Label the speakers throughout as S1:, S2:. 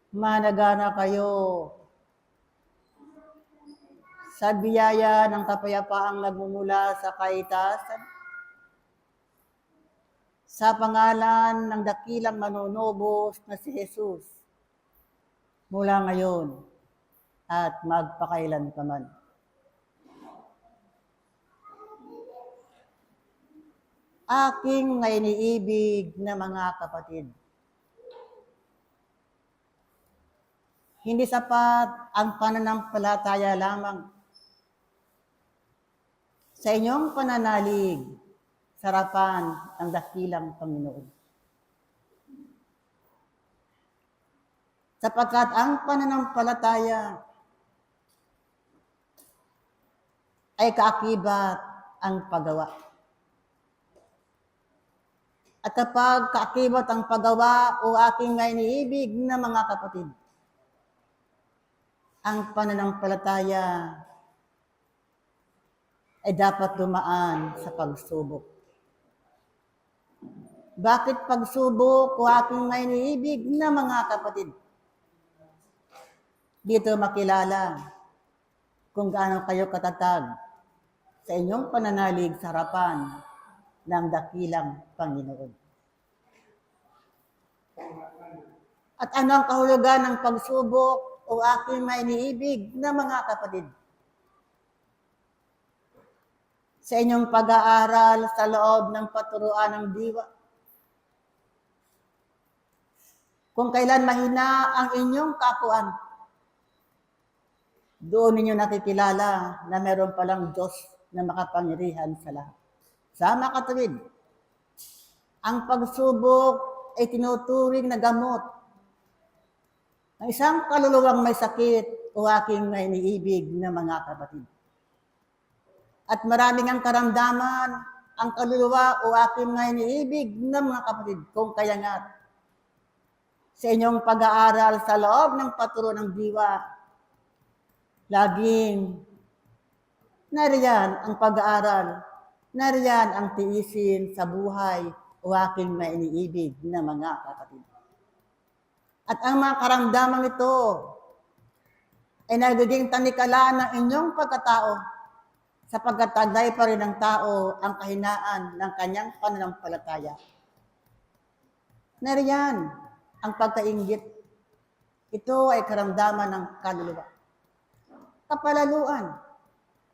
S1: Managana kayo sa biyaya ng kapayapaang nagmumula sa kaitasan. Sa pangalan ng dakilang manunubos na si Jesus, mula ngayon at magpakailanman. Aking iniibig na mga kapatid, hindi sapat ang pananampalataya lamang sa inyong pananalig sa harapan ng dakilang Panginoon. Sapagkat ang pananampalataya ay kaakibat ang paggawa. At kapag kaakibat ang paggawa o aking iniibig na mga kapatid, ang pananampalataya ay dapat dumaan sa pagsubok. Bakit pagsubok o aking iniibig na mga kapatid? Dito makilala kung gaano kayo katatag sa inyong pananalig sa harapan ng dakilang Panginoon. At ano ang kahulugan ng pagsubok o aking iniibig na mga kapatid? Sa inyong pag-aaral sa loob ng paturuan ng diwa, kung kailan mahina ang inyong kakuan, doon ninyo nakikilala na meron palang Diyos na makapangyarihan sa lahat. Sa makatuwid, ang pagsubok ay tinuturing na gamot ng isang kaluluwang may sakit o aking iniibig na mga kapatid. At maraming ang karamdaman ang kaluluwa o aking iniibig na mga kapatid, kung kaya nga sa inyong pag-aaral sa loob ng paturuan ng diwa, laging nariyan ang pag-aaral, nariyan ang tiisin sa buhay o aking iniibig na mga kapatid. At ang mga karamdaman ito ay nagiging tanikala ng inyong pagkatao, sapagkat taglay pa rin ng tao ang kahinaan ng kanyang pananampalataya. Nariyan ang pagkainggit. Ito ay karamdaman ng kaluluwa. Kapalaluan,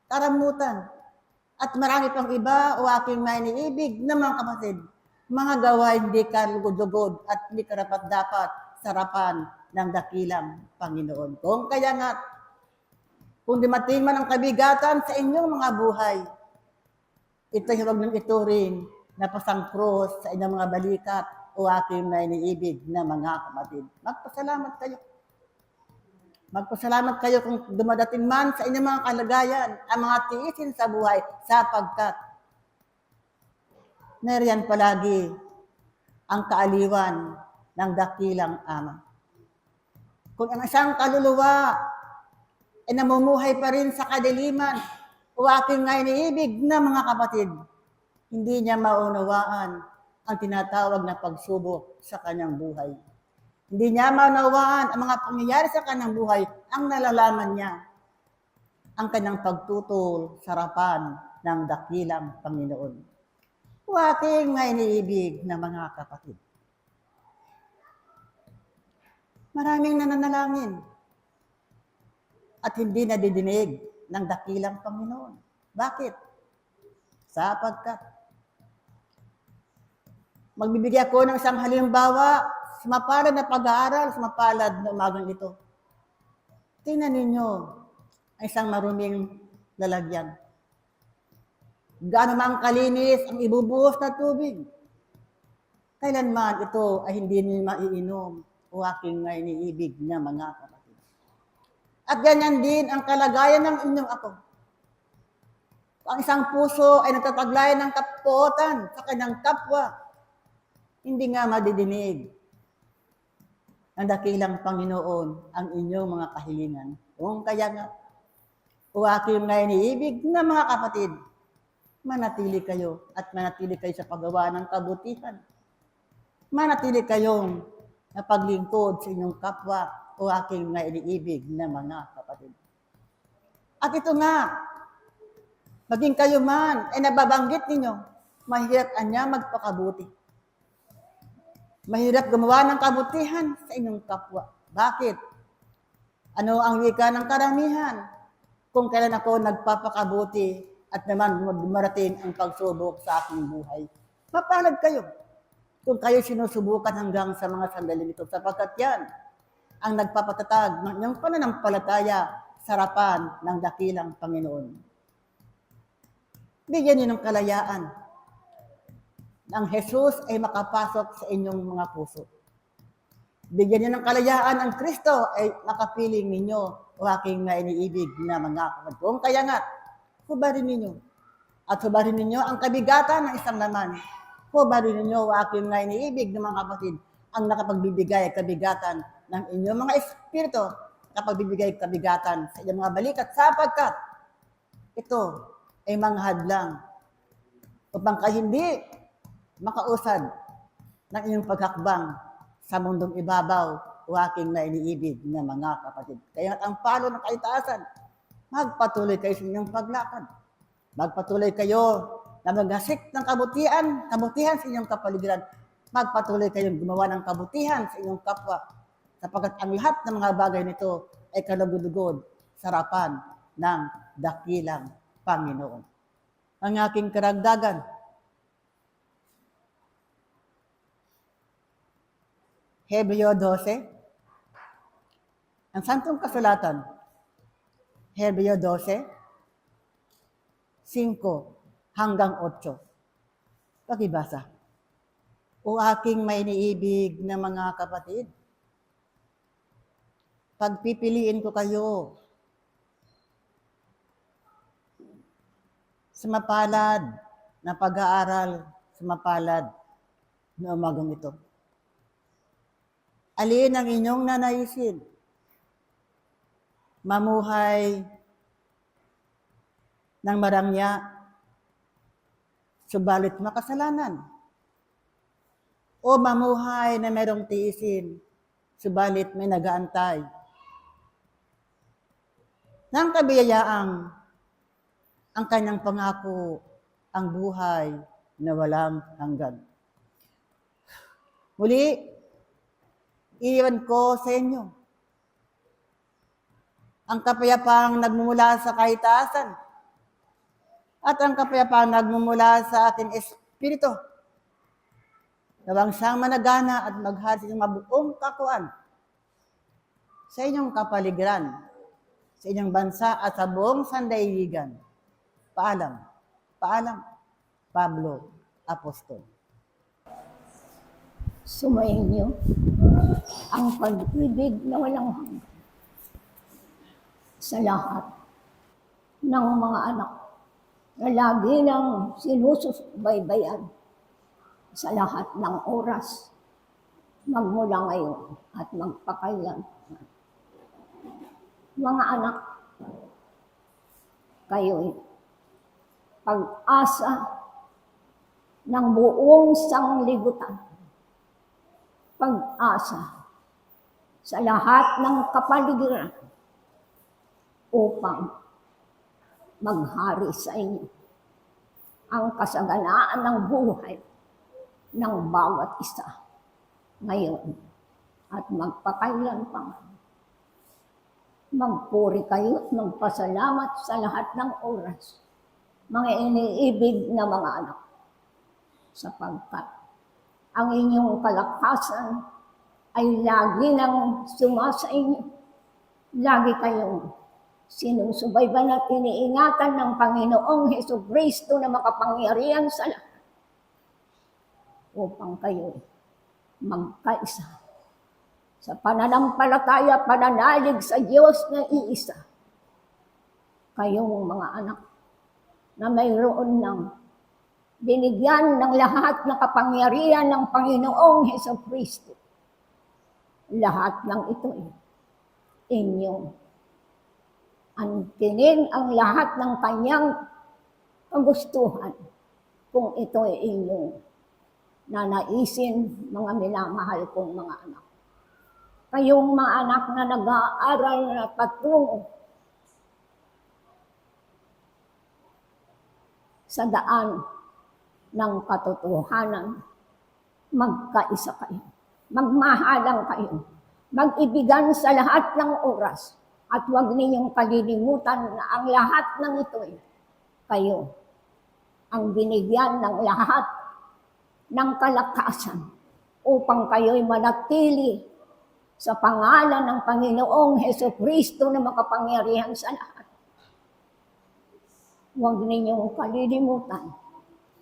S1: karamutan, at marami pang iba o aking iniibig na mga kapatid, mga gawain hindi kalugod-lugod at hindi karapat-dapat sa harapan ng dakilang Panginoon. Kung kaya nga, kung dumating man ang kabigatan sa inyong mga buhay, ito'y huwag nang ituring na pasangkros sa inyong mga balikat o aking iniibig na mga kapatid. Magpasalamat kayo. Magpasalamat kayo kung dumadating man sa inyong mga kalagayan ang mga tiisin sa buhay, sapagkat nariyan palagi ang kaaliwan ng dakilang Ama. Kung ang isang kaluluwa ay namumuhay pa rin sa kadiliman o aking iniibig na mga kapatid, hindi niya maunawaan ang tinatawag na pagsubok sa kanyang buhay. Hindi niya maunawaan ang mga pangyayari sa kanyang buhay. Ang nalalaman niya, ang kanyang pagtutol sa harapan ng dakilang Panginoon. O aking iniibig na mga kapatid, maraming nananalangin at hindi nadidinig ng dakilang Panginoon. Bakit? Sapagkat magbibigay ako ng isang halimbawa sa mapalad na pag-aaral, sa mapalad na umagang ito. Tingnan ninyo ang isang maruming lalagyan. Gaano man kalinis ang ibubuhos na tubig, kailanman ito ay hindi niyo maiinom o aking iniibig na mga kapatid. At ganyan din ang kalagayan ng inyong ako. Ang isang puso ay nagtataglay ng kapuotan sa kanyang kapwa, hindi nga madidinig ng dakilang Panginoon ang inyong mga kahilingan. Kung kaya nga, o aking iniibig na mga kapatid, manatili kayo at manatili kayo sa paggawa ng kabutihan. Manatili kayong napaglingkod sa inyong kapwa o aking mga iniibig na mga kapatid. At ito nga, maging kayo man ay nababanggit ninyo, mahirap anya magpakabuti. Mahirap gumawa ng kabutihan sa inyong kapwa. Bakit? Ano ang wika ng karamihan? Kung kailan ako nagpapakabuti at naman dumarating ang pagsubok sa aking buhay. Mapalad kayo kung kayo sinusubukan hanggang sa mga sandaling ito, sapagkat yan ang nagpapatatag ng inyong pananampalataya sa harapan ng dakilang Panginoon. Bigyan niyo ng kalayaan ng Jesus ay makapasok sa inyong mga puso. Bigyan niyo ng kalayaan ang Kristo ay makapiling ninyo o aking mga iniibig na mga kapatid. Kung kaya nga, hubarin ninyo. At hubarin ninyo ang kabigatan ng isang laman. Hubarin ninyo o aking mga iniibig na mga kapatid ang nakapagbibigay kabigatan ng inyong mga espiritu, nakapagbibigay kabigatan sa inyong mga balikat, sapagkat ito ay mga hadlang upang kayo hindi makausad ng inyong paghakbang sa mundong ibabaw o aking na iniibig na mga kapatid. Kaya ang palo ng kaitaasan, magpatuloy kayo sa inyong paglakad. Magpatuloy kayo na maghasik ng kabutihan sa inyong kapaligiran. Magpatuloy kayong gumawa ng kabutihan sa inyong kapwa, sapagkat ang lahat ng mga bagay nito ay kalugod-lugod sa harapan ng dakilang Panginoon. Ang aking karagdagan, Hebreo 12, ang Santong Kasulatan, Hebreo 12, 5 hanggang 8. Pakibasa. O aking may iniibig na mga kapatid, pagpipiliin ko kayo sa mapalad na pag-aaral, sa mapalad na umagang ito. Alin ang inyong nanaisin? Mamuhay ng marangya, subalit makasalanan. O mamuhay na merong tiisin, subalit may nagaantay. Nang kabiyayaang ang kanyang pangako, ang buhay na walang hanggan. Muli, iwan ko sa inyo ang kapayapaang nagmumula sa kaitaasan at ang kapayapaang nagmumula sa ating espiritu. Nawang siyang managana at maghari ng mabuong kakuan sa inyong kapaligiran, sa inyong bansa at sa buong sandaigdigan. Paalam. Paalam. Pablo, Apostol.
S2: Sumainyo ang pag-ibig na walang hanggan sa lahat ng mga anak na lagi nang sinusubaybayan sa lahat ng oras, magmula ngayon at magpakailan. Mga anak, kayo'y pag-asa ng buong sanglibutan. Pag-asa sa lahat ng kapaligiran upang maghari sa inyo ang kasaganaan ng buhay ng bawat isa ngayon at magpakailan pa. Magpuri kayo at magpasalamat sa lahat ng oras, mga iniibig na mga anak, sapagkat ang inyong kalakasan ay lagi nang sumasa inyo. Lagi kayong sinusubayban at iniingatan ng Panginoong Hesukristo na makapangyarihan sa lahat upang kayo magkaisa sa pananampalataya, pananalig sa Diyos na iisa. Kayong mga anak na mayroon ng binigyan ng lahat ng kapangyarihan ng Panginoong Hesukristo. Lahat ng ito inyong angkinin ang lahat ng kanyang kagustuhan kung ito ay inyong nanaisin, mga minamahal kong mga anak. Kayong mga anak na nag-aaral na patungo sa daan ng katotohanan, magkaisa kayo, magmahalang kayo, mag-ibigan sa lahat ng oras, at huwag ninyong kalilimutan na ang lahat ng ito'y kayo ang binigyan ng lahat ng kalakasan upang kayo'y manatili sa pangalan ng Panginoong Hesukristo na makapangyarihan sa lahat. Huwag ninyong kalilimutan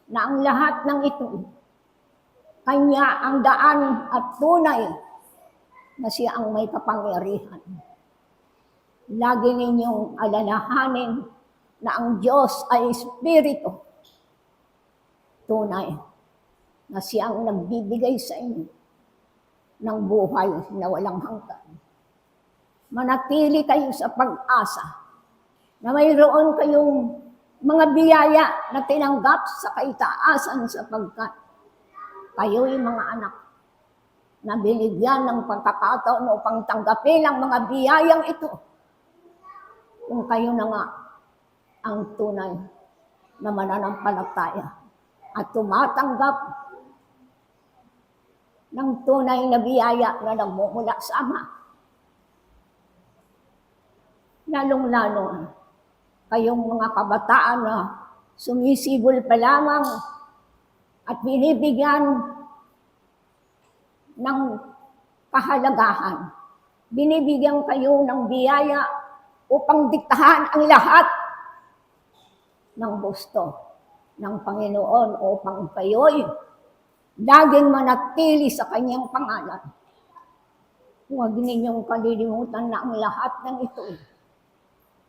S2: na ang lahat ng ito, Kanya ang daan at tunay na siya ang may kapangyarihan. Lagi ninyong alalahanin na ang Diyos ay Espiritu. Tunay na siya ang nagbibigay sa inyo ng buhay na walang hanggan. Manatili kayo sa pag-asa na mayroon kayong mga biyaya na tinanggap sa kaitaasan sapagkat kayo'y mga anak na binigyan ng pagkakataon upang tanggapin ang mga biyayang ito. Kung kayo na nga ang tunay na mananampalataya at tumatanggap ng tunay na biyaya na nagmumula sa Ama. Lalong-lalo kayong mga kabataan na sumisibol pa lamang at binibigyan ng kahalagahan. Binibigyan kayo ng biyaya upang diktahan ang lahat ng gusto ng Panginoon upang kayo'y laging manatili sa Kanyang pangalan. Huwag ninyong kalilimutan na ang lahat ng ito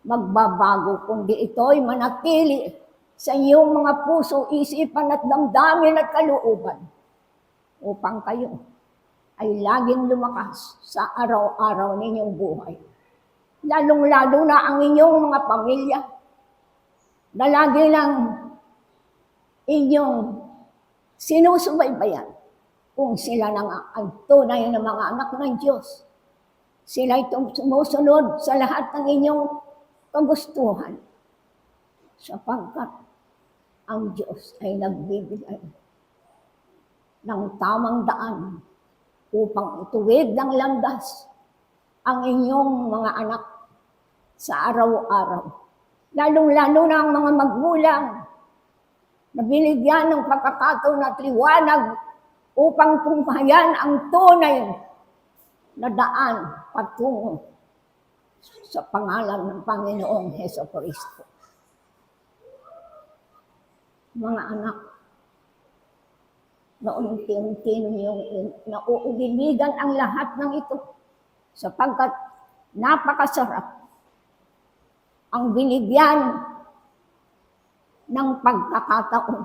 S2: magbabago, kundi ito'y manatili sa iyong mga puso, isipan at damdamin at kalooban upang kayo ay laging lumakas sa araw-araw ninyong buhay. Lalong-lalo na ang inyong mga pamilya na lagi lang inyong sinusubaybayan kung sila na nga ang tunay na mga anak ng Diyos. Sila itong sumusunod sa lahat ng inyong kagustuhan sapagkat ang Diyos ay nagbibigay ng tamang daan upang ituwid ng landas ang inyong mga anak sa araw-araw. Lalong-lalo na ang mga magulang na binigyan ng pagkakataon at liwanag upang tunghayan ang tunay na daan patungo sa pangalan ng Panginoong Hesukristo. Mga anak, na unti-unti ninyong nauubiligan ang lahat ng ito sapagkat napakasarap ang binigyan ng pagkakataon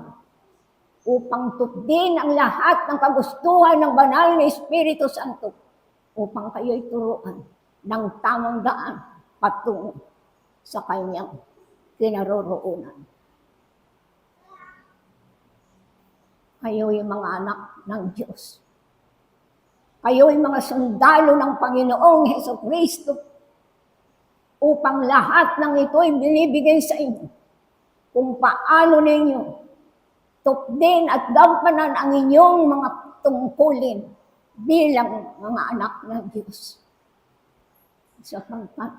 S2: upang tupdin ang lahat ng kagustuhan ng banal na Espiritu Santo upang kayo'y turuan ng tamang daan patungo sa Kanyang kinaroroonan. Kayo'y mga anak ng Diyos. Kayo'y mga sundalo ng Panginoong Hesukristo upang lahat ng ito'y binibigay sa inyo kung paano ninyo tupdin at gampanan ang inyong mga tungkulin bilang mga anak ng Diyos. Sapagkat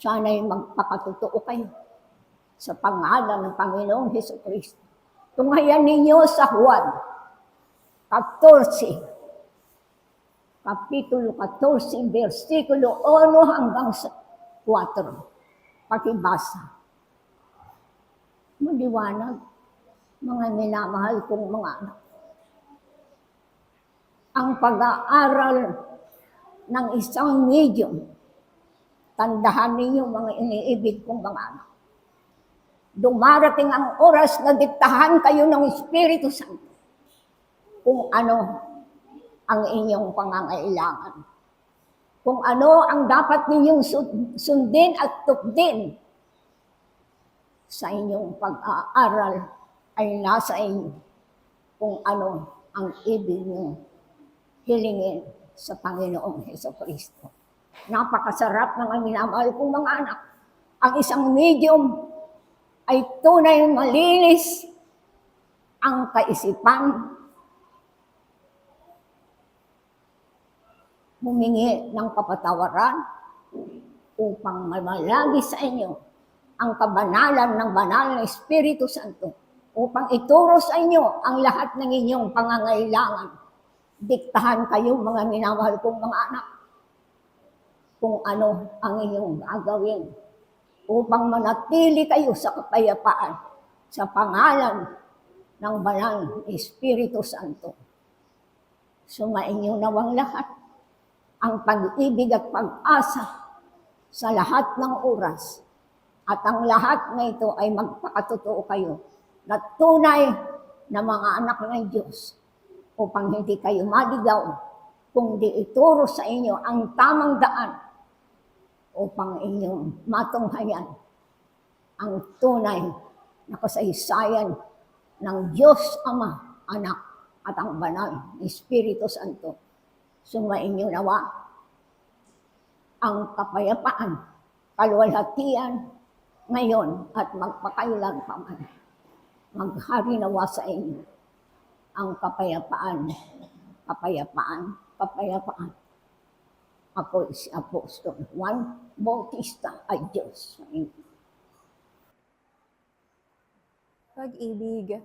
S2: sana'y magpakatotoo kayo sa pangalan ng Panginoong Hesukristo. Tunghayan ninyo sa Juan 14, Kapitulo 14, versikulo 1 hanggang 4. Pakibasa. Maliwanag, mga minamahal kong mga anak. Ang pag-aaral ng isang medium, tandahan ninyo mga iniibig kong mga anak. Dumarating ang oras na diktahan kayo ng Espiritu Santo kung ano ang inyong pangangailangan. Kung ano ang dapat ninyong sundin at tupdin sa inyong pag-aaral ay nasa inyo kung ano ang ibig nyo hilingin sa Panginoong Hesukristo. Napakasarap ng minamahal kong mga anak. Ang isang medium ay tunay malinis ang kaisipan, humingi ng kapatawaran upang mamalagi sa inyo ang kabanalan ng banal na Espiritu Santo upang ituro sa inyo ang lahat ng inyong pangangailangan. Diktahan kayo, mga minamahal kong mga anak, kung ano ang inyong gagawin upang manatili kayo sa kapayapaan sa pangalan ng banal na Espiritu Santo. Sumainyo nawang lahat ang pag-ibig at pag-asa sa lahat ng oras. At ang lahat na ito ay magpakatotoo kayo na tunay na mga anak ng Diyos upang hindi kayo maligaw, kundi ituro sa inyo ang tamang daan upang inyong matunghayan ang tunay na kasaysayan ng Diyos Ama, Anak, at ang banal na Espiritu Santo. Sumainyo nawa ang kapayapaan, kaluwalhatian, ngayon at magpakailan pa man. Maghari nawa sa inyo ang kapayapaan, kapayapaan, kapayapaan. Ako si Apostol Juan Bautista ay Diyos.
S3: Pag-ibig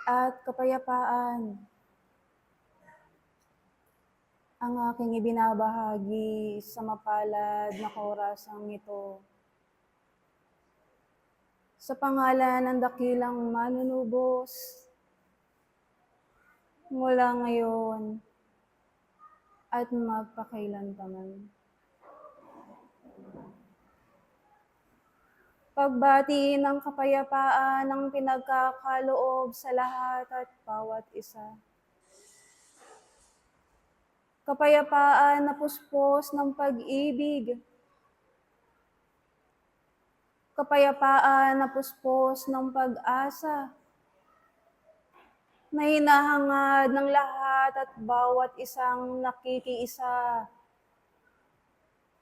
S3: at kapayapaan ang aking ibinabahagi sa mapalad na orasang ito. Sa pangalan ng dakilang manunubos, mula ngayon at magpakailanpaman. Pagbati ng kapayapaan ng pinagkakaloob sa lahat at bawat isa. Kapayapaan na puspos ng pag-ibig. Kapayapaan na puspos ng pag-asa. Na hinahangad ng lahat at bawat isang nakikiisa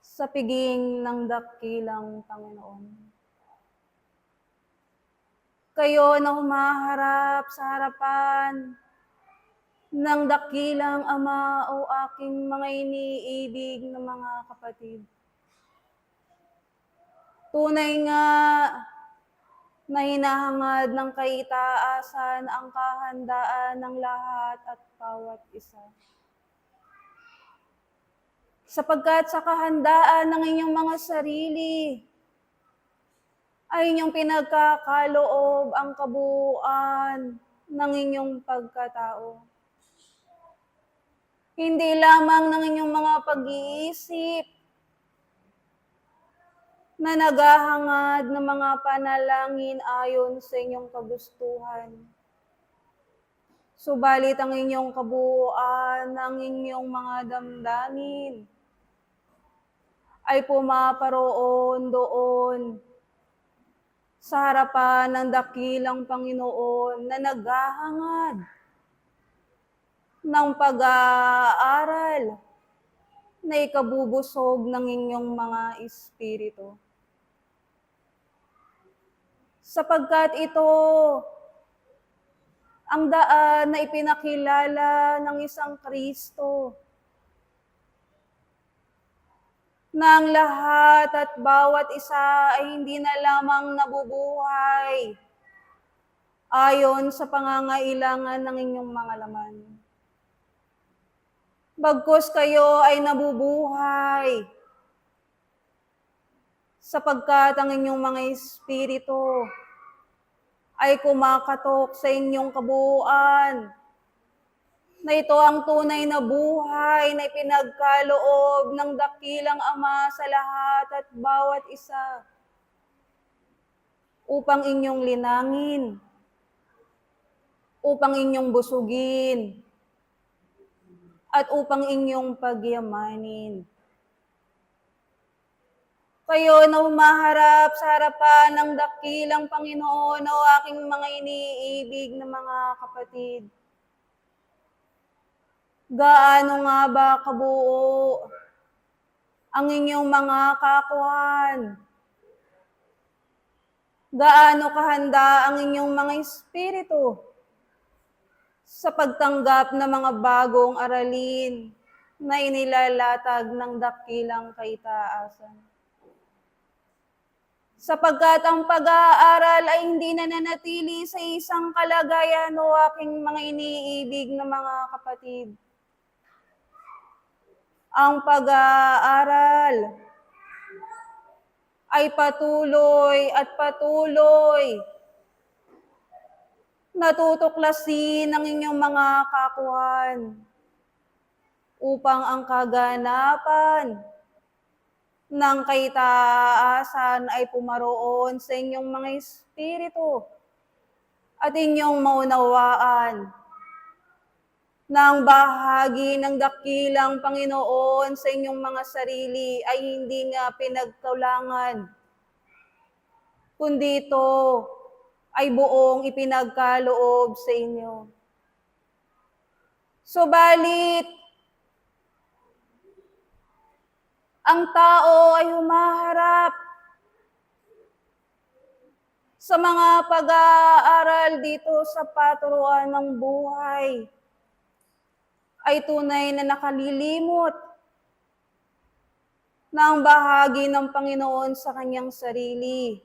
S3: sa piging ng dakilang Panginoon. Kayo na humaharap sa harapan ng dakilang Ama o aking mga iniibig na mga kapatid. Tunay nga na hinahangad ng kaitaasan ang kahandaan ng lahat at bawat isa. Sapagkat sa kahandaan ng inyong mga sarili, ay inyong pinagkakaloob ang kabuuan ng inyong pagkatao. Hindi lamang ng inyong mga pag-iisip na naghahangad ng mga panalangin ayon sa inyong kagustuhan. Subalit ang inyong kabuuan ng inyong mga damdamin ay pumaparoon doon sa harapan ng dakilang Panginoon na naghahangad ng pag-aaral na ikabubusog ng inyong mga espiritu. Sapagkat ito ang daan na ipinakilala ng isang Kristo na ang lahat at bawat isa ay hindi na lamang nabubuhay ayon sa pangangailangan ng inyong mga laman. Bagkus kayo ay nabubuhay sapagkat ang inyong mga espiritu ay kumakatok sa inyong kabuuan na ito ang tunay na buhay na ipinagkaloob ng dakilang Ama sa lahat at bawat isa upang inyong linangin, upang inyong busugin, at upang inyong pagyamanin. Kayo na humaharap sa harapan ng dakilang Panginoon o aking mga iniibig na mga kapatid. Gaano nga ba kabuo ang inyong mga kakuhan? Gaano kahanda ang inyong mga espiritu sa pagtanggap ng mga bagong aralin na inilalatag ng dakilang kaitaasan? Sapagkat ang pag-aaral ay hindi nananatili sa isang kalagayan o aking mga iniibig na mga kapatid. Ang pag-aaral ay patuloy at patuloy natutuklasin ng inyong mga kakuhan upang ang kaganapan ng kaitaasan ay pumaroon sa inyong mga espiritu at inyong maunawaan na ang bahagi ng dakilang Panginoon sa inyong mga sarili ay hindi nga pinagkulangan, kundi ito ay buong ipinagkaloob sa inyo. Subalit, ang tao ay humaharap sa mga pag-aaral dito sa paturuan ng buhay, ay tunay na nakalilimot na ang bahagi ng Panginoon sa kanyang sarili.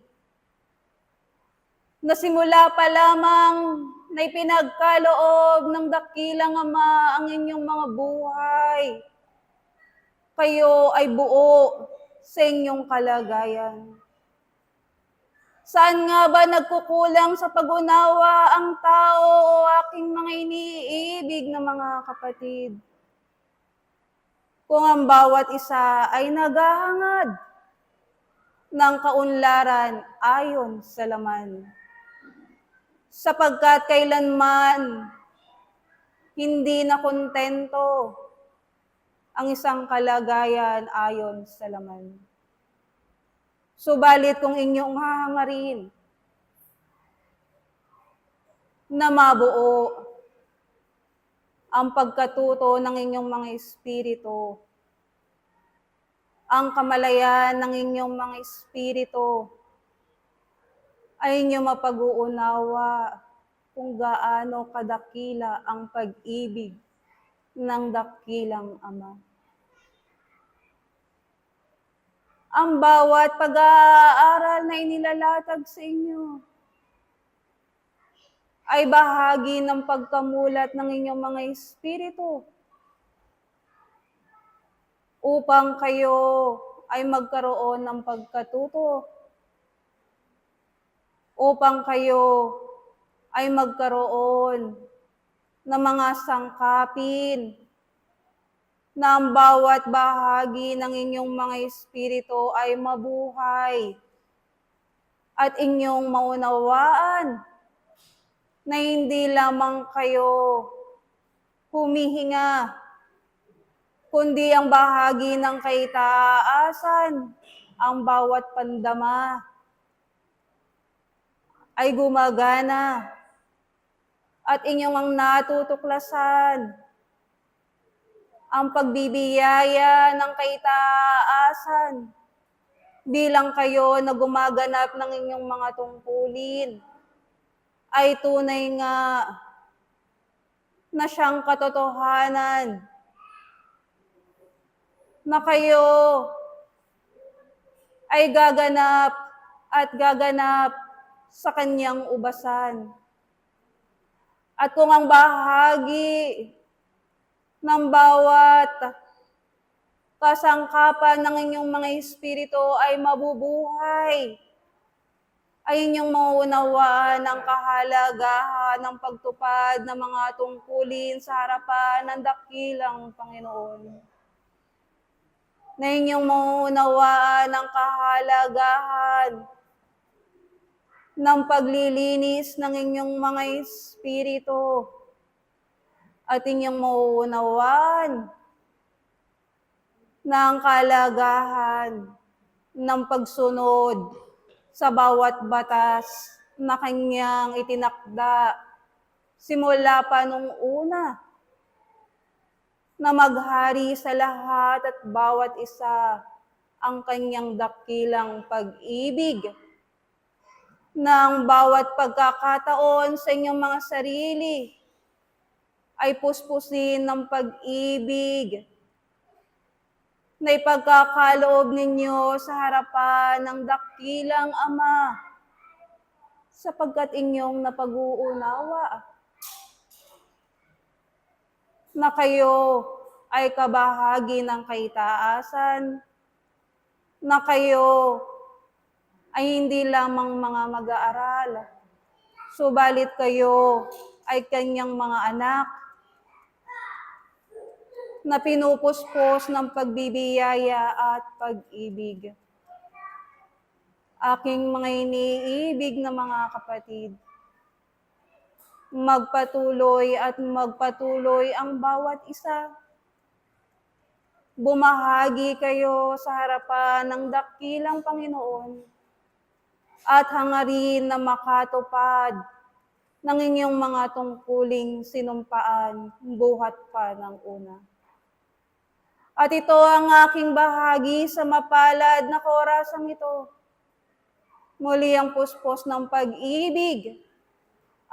S3: Na simula pa lamang na ipinagkaloob ng dakilang Ama ang inyong mga buhay, kayo ay buo sa inyong kalagayan. Saan nga ba nagkukulang sa pag-unawa ang tao o aking mga iniibig na mga kapatid? Kung ang bawat isa ay naghahangad ng kaunlaran ayon sa laman. Sapagkat kailanman hindi na kontento ang isang kalagayan ayon sa laman. Subalit kung inyong hahangarin na mabuo ang pagkatuto ng inyong mga espiritu, ang kamalayan ng inyong mga espiritu, ay inyo mapag-uunawa kung gaano kadakila ang pag-ibig ng dakilang Ama. Ang bawat pag-aaral na inilalatag sa inyo ay bahagi ng pagkamulat ng inyong mga espiritu upang kayo ay magkaroon ng pagkatuto, upang kayo ay magkaroon ng mga sangkapin na ang bawat bahagi ng inyong mga espiritu ay mabuhay at inyong maunawaan na hindi lamang kayo humihinga, kundi ang bahagi ng kaitaasan, ang bawat pandama ay gumagana at inyong ang natutuklasan ang pagbibiyaya ng kaitaasan bilang kayo na gumaganap ng inyong mga tungkulin ay tunay nga na siyang katotohanan na kayo ay gaganap at gaganap sa kanyang ubasan. At kung ang bahagi ng bawat kasangkapan ng inyong mga espiritu ay mabubuhay, ay inyong mauunawaan ang kahalagahan ng pagtupad ng mga tungkulin sa harapan ng dakilang Panginoon. Na inyong mauunawaan ang kahalagahan ng paglilinis ng inyong mga espiritu at inyong mauunawaan ng kalagahan ng pagsunod sa bawat batas na kanyang itinakda simula pa nung una na maghari sa lahat at bawat isa ang kanyang dakilang pag-ibig ng bawat pagkakataon sa inyong mga sarili ay puspusin ng pag-ibig na ipagkakaloob ninyo sa harapan ng dakilang Ama sapagkat inyong napag-uunawa na kayo ay kabahagi ng kaitaasan, na kayo ay hindi lamang mga mag-aaral, subalit kayo ay kanyang mga anak na pinupuspos ng pagbibiyaya at pag-ibig. Aking mga iniibig na mga kapatid, magpatuloy at magpatuloy ang bawat isa. Bumahagi kayo sa harapan ng dakilang Panginoon at hangarin na makatupad ng inyong mga tungkuling sinumpaan buhat pa ng una. At ito ang aking bahagi sa mapalad na orasang ito. Muli ang puspos ng pag-ibig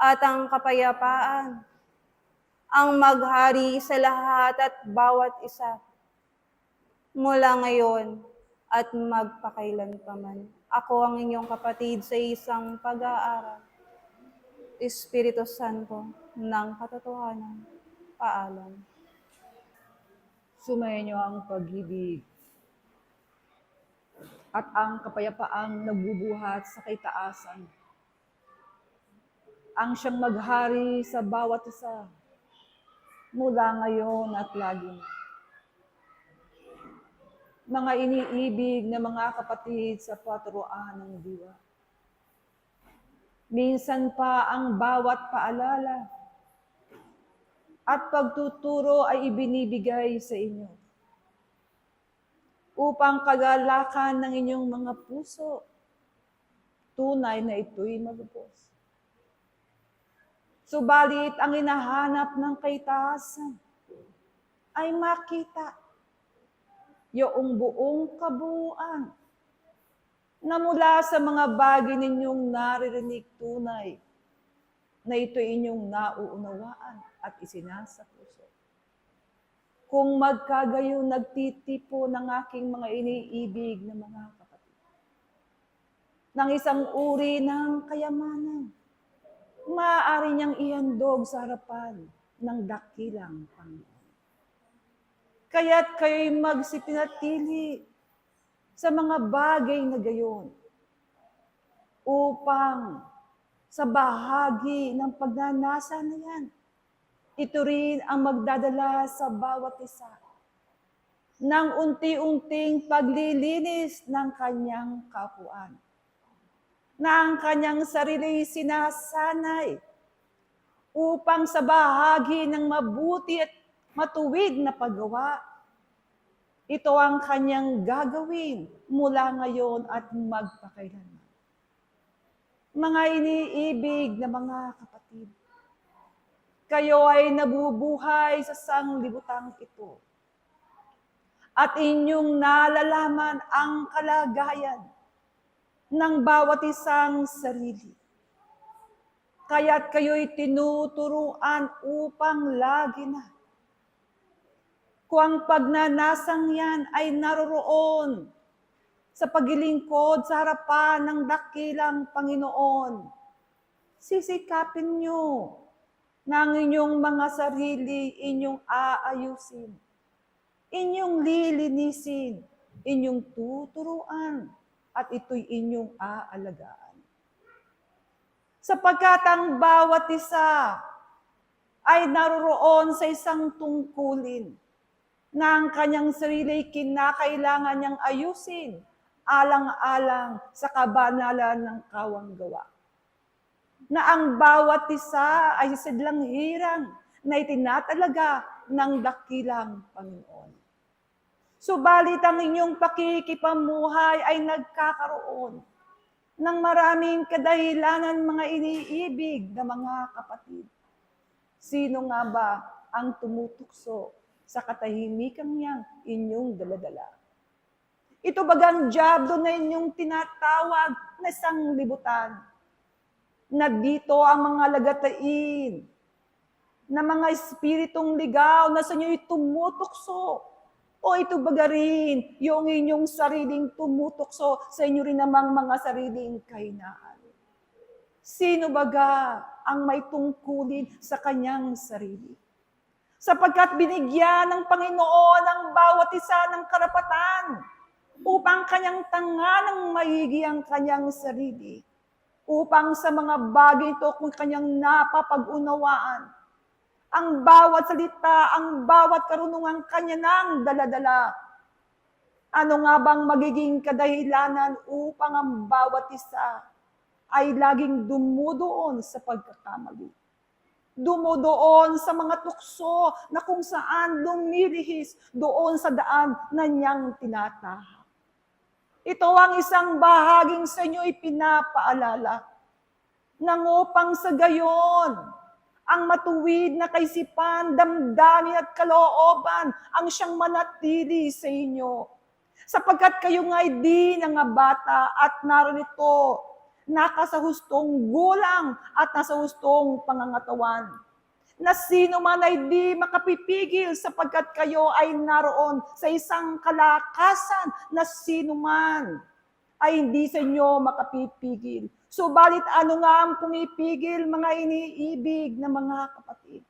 S3: at ang kapayapaan ang maghari sa lahat at bawat isa mula ngayon at magpakailanpaman. Ako ang inyong kapatid sa isang pag-aaral. Espiritu Santo ng katotohanan. Paalam.
S4: Sumayin niyo ang pag-ibig at ang kapayapaang nagbubuhat sa kaitaasan. Ang siyang maghari sa bawat isa mula ngayon at lagi. Mga iniibig na mga kapatid sa paturuan ng diwa. Minsan pa ang bawat paalala at pagtuturo ay ibinibigay sa inyo upang kagalakan ng inyong mga puso. Tunay na ito'y malubos. Subalit ang hinahanap ng kaitaasan ay makita yung buong kabuuan na mula sa mga bagay ninyong naririnig tunay na ito inyong nauunawaan at isinasa puso. Kung magkagayon nagtitipo ng aking mga iniibig na mga kapatid, ng isang uri ng kayamanan, maaari niyang ihandog sa harapan ng dakilang Panginoon. Kaya't kayo'y magsipinatili sa mga bagay na gayon upang sa bahagi ng pagnanasa na yan, ito rin ang magdadala sa bawat isa ng unti-unting paglilinis ng kanyang kapuan, na ang kanyang sarili sinasanay upang sa bahagi ng mabuti at matuwid na paggawa, ito ang kanyang gagawin mula ngayon at magpakailanman. Mga iniibig na mga kapatid, kayo ay nabubuhay sa sanglibutang ito at inyong nalalaman ang kalagayan ng bawat isang sarili. Kaya't kayo'y tinuturuan upang lagi na kung ang pagnanasang yan ay naroroon sa paglilingkod sa harapan ng dakilang Panginoon, sisikapin nyo na ang inyong mga sarili inyong aayusin, inyong lilinisin, inyong tuturuan, at ito'y inyong aalagaan. Sapagkat ang bawat isa ay naroroon sa isang tungkulin na ang kanyang sarili kinakailangan niyang ayusin alang-alang sa kabanalan ng kawang gawa. Na ang bawat isa ay sidlang hirang na itinatalaga ng dakilang Panginoon. Subalit ang inyong pakikipamuhay ay nagkakaroon ng maraming kadahilanan, mga iniibig na mga kapatid. Sino nga ba ang tumutukso sa katahimikan niyang inyong daladala. Ito bagang diablo na inyong tinatawag na sanglibutan, na dito ang mga lagatain, na mga espiritong ligaw na sa inyo'y tumutokso. O ito baga rin yung inyong sariling tumutokso sa inyo rin namang mga sariling kahinaan. Sino baga ang may tungkulin sa kanyang sarili? Sapagkat binigyan ng Panginoon ang bawat isa ng karapatan upang kanyang tanganang maigi ang kanyang sarili, upang sa mga bagay ito kung kanyang napapag-unawaan, ang bawat salita, ang bawat karunungang kanya nang daladala. Ano nga bang magiging kadahilanan upang ang bawat isa ay laging dumudoon sa pagkakamali? Dumudoon sa mga tukso na kung saan lumilihis doon sa daan na niyang tinatahak. Ito ang isang bahaging sa inyo ipinapaalala nang upang sa gayon, ang matuwid na kaisipan, damdamin at kalooban ang siyang manatili sa inyo. Sapagkat kayo nga'y di nangabata at narito, nakasahustong gulang at nasahustong pangangatawan. Na sino man ay di makapipigil sapagkat kayo ay naroon sa isang kalakasan na sino man ay hindi sa inyo makapipigil. Subalit ano nga ang pumipigil, mga iniibig na mga kapatid?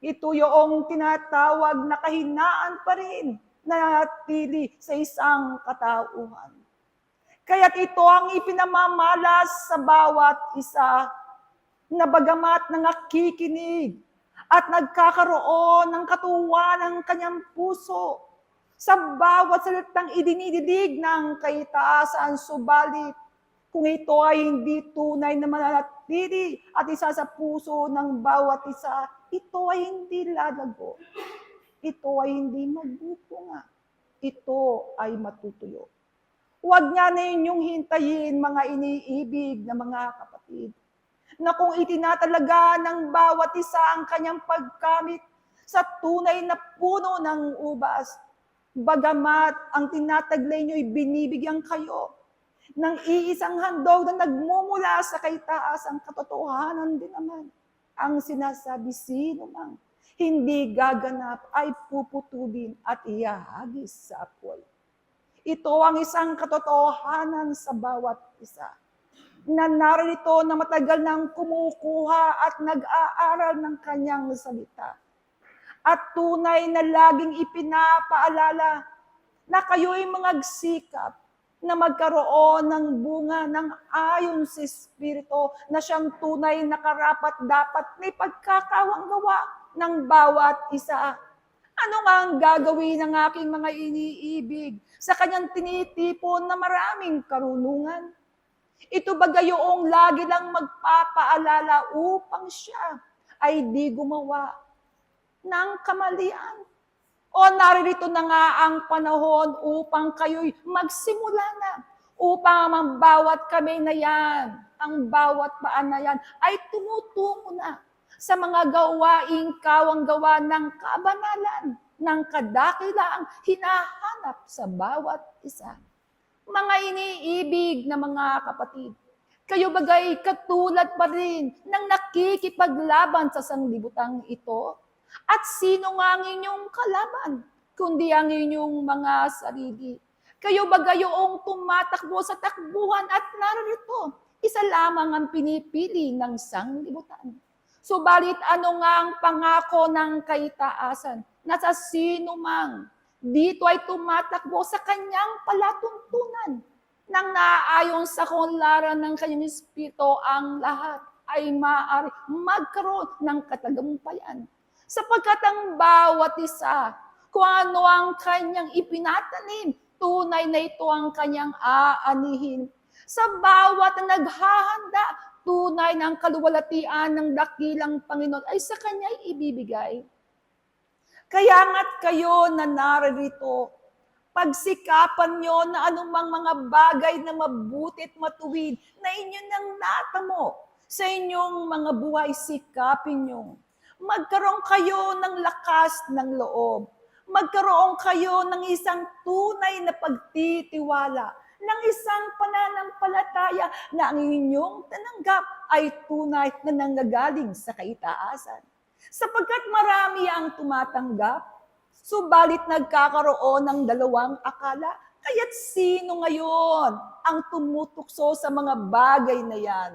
S4: Ito yung tinatawag na kahinaan pa rin na natili sa isang katauhan. Kaya't ito ang ipinamamalas sa bawat isa na bagamat nangakikinig at nagkakaroon ng katuwa ng kanyang puso sa bawat salitang idinididig ng kaitaasan, subalit kung ito ay hindi tunay na mananatili at isa sa puso ng bawat isa, ito ay hindi lalago. Ito ay hindi magbubunga. Ito ay matutuyo. Huwag nga na inyong hintayin, mga iniibig na mga kapatid, na kung itinatalaga ng bawat isa ang kanyang pagkamit sa tunay na puno ng ubas, bagamat ang tinataglay nyo'y binibigyan kayo ng iisang handog na nagmumula sa kaitaasang katotohanan din naman. Ang sinasabi, sino mang hindi gaganap ay puputulin at ihahagis sa apoy. Ito ang isang katotohanan sa bawat isa, na narito na matagal nang kumukuha at nag-aaral ng kanyang salita. At tunay na laging ipinapaalala na kayo'y magsikap na magkaroon ng bunga ng ayon sa Espiritu na siyang tunay na karapat-dapat may pagkakawanggawa ng bawat isa. Ano nga ang gagawin ng aking mga iniibig sa kanyang tinitipon na maraming karunungan? Ito ba gayong lagi lang magpapaalala upang siya ay di gumawa ng kamalian? O naririto na nga ang panahon upang kayo'y magsimula na, upang ang bawat kamay na yan, ang bawat paan na yan, ay tumutungo na sa mga gawaing kawanggawa ng kabanalan, ng kadakilaang hinahanap sa bawat isa. Mga iniibig na mga kapatid, kayo bagay katulad pa rin ng nakikipaglaban sa sanglibutang ito? At sino nga ang inyong kalaban, kundi ang inyong mga sarili? Kayo ba gayong tumatakbo sa takbuhan at narito, isa lamang ang pinipili ng sanglibutan? Subalit ano nga ang pangako ng kaitaasan na sa sino mang dito ay tumatakbo sa kanyang palatuntunan nang naaayon sa kunlaran ng kanyang espiritu, ang lahat ay maaari magkaroon ng katagampayan. Sapagkat ang bawat isa, kung ano ang kanyang ipinatanim, tunay na ito ang kanyang aanihin. Sa bawat naghahanda, tunay na ang kaluwalhatian ng dakilang Panginoon ay sa kanya'y ibibigay. Kaya nga't kayo na narito, pagsikapan nyo na anumang mga bagay na mabuti at matuwid na inyo nang natamo sa inyong mga buhay, sikapin nyo. magkaroon kayo ng lakas ng loob. Magkaroon kayo ng isang tunay na pagtitiwala, ng isang pananampalataya na ang inyong tananggap ay tunay na nanggagaling sa kaitaasan. Sapagkat marami ang tumatanggap, subalit nagkakaroon ng dalawang akala. Kaya't sino ngayon ang tumutukso sa mga bagay na yan?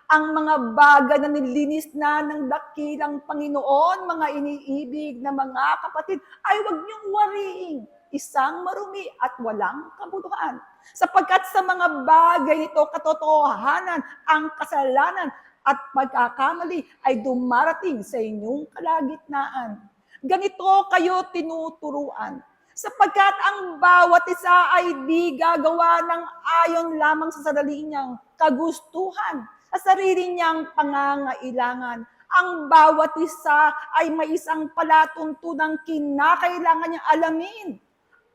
S4: Ang mga bagay na nilinis na ng dakilang Panginoon, mga iniibig na mga kapatid, ay huwag niyong wariing isang marumi at walang kabuluhan. Sapagkat sa mga bagay nito, katotohanan, ang kasalanan at pagkakamali ay dumarating sa inyong kalagitnaan. Ganito kayo tinuturuan. Sapagkat ang bawat isa ay di gagawa ng ayon lamang sa sarili niyang kagustuhan, sa sarili niyang pangangailangan. Ang bawat isa ay may isang palatuntunang kinakailangan niyang alamin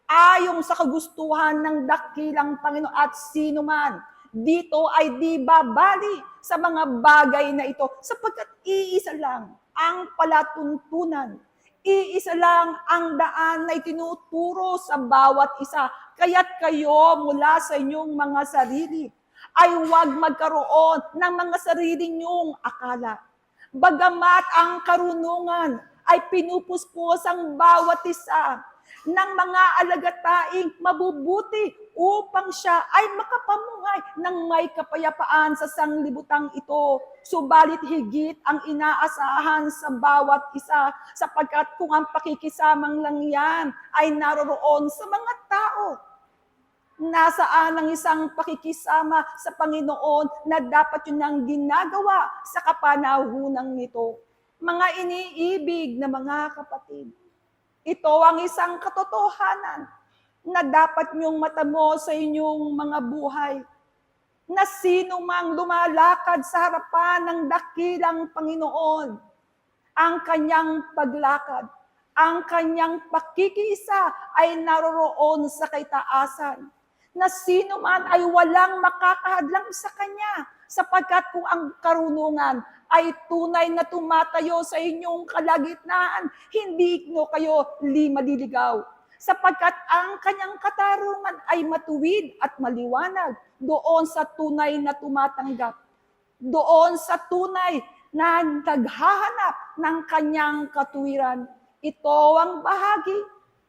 S4: ayon sa kagustuhan ng dakilang Panginoon at sino man dito ay di babali sa mga bagay na ito sapagkat iisa lang ang palatuntunan. Iisa lang ang daan na itinuturo sa bawat isa. Kaya't kayo mula sa inyong mga sarili ay huwag magkaroon ng mga sarili niyong akala. Bagamat ang karunungan ay pinupuspos ang bawat isa ng mga alagataing mabubuti upang siya ay makapamuhay ng may kapayapaan sa sanglibutang ito. Subalit higit ang inaasahan sa bawat isa sapagkat kung ang pakikisamang lang yan ay naroroon sa mga tao, nasaan ang isang pakikisama sa Panginoon na dapat yun ang ginagawa sa kapanahunan nito. Mga iniibig na mga kapatid, ito ang isang katotohanan na dapat niyong matamo sa inyong mga buhay. Na sino mang lumalakad sa harapan ng dakilang Panginoon, ang kanyang paglakad, ang kanyang pakikiisa ay naroroon sa kaitaasan. Na sino man ay walang makakahadlang sa kanya, sapagkat kung ang karunungan ay tunay na tumatayo sa inyong kalagitnaan, hindi nyo kayo maliligaw. Sapagkat ang kanyang katarungan ay matuwid at maliwanag doon sa tunay na tumatanggap. Doon sa tunay na naghahanap ng kanyang katuwiran. Ito ang bahagi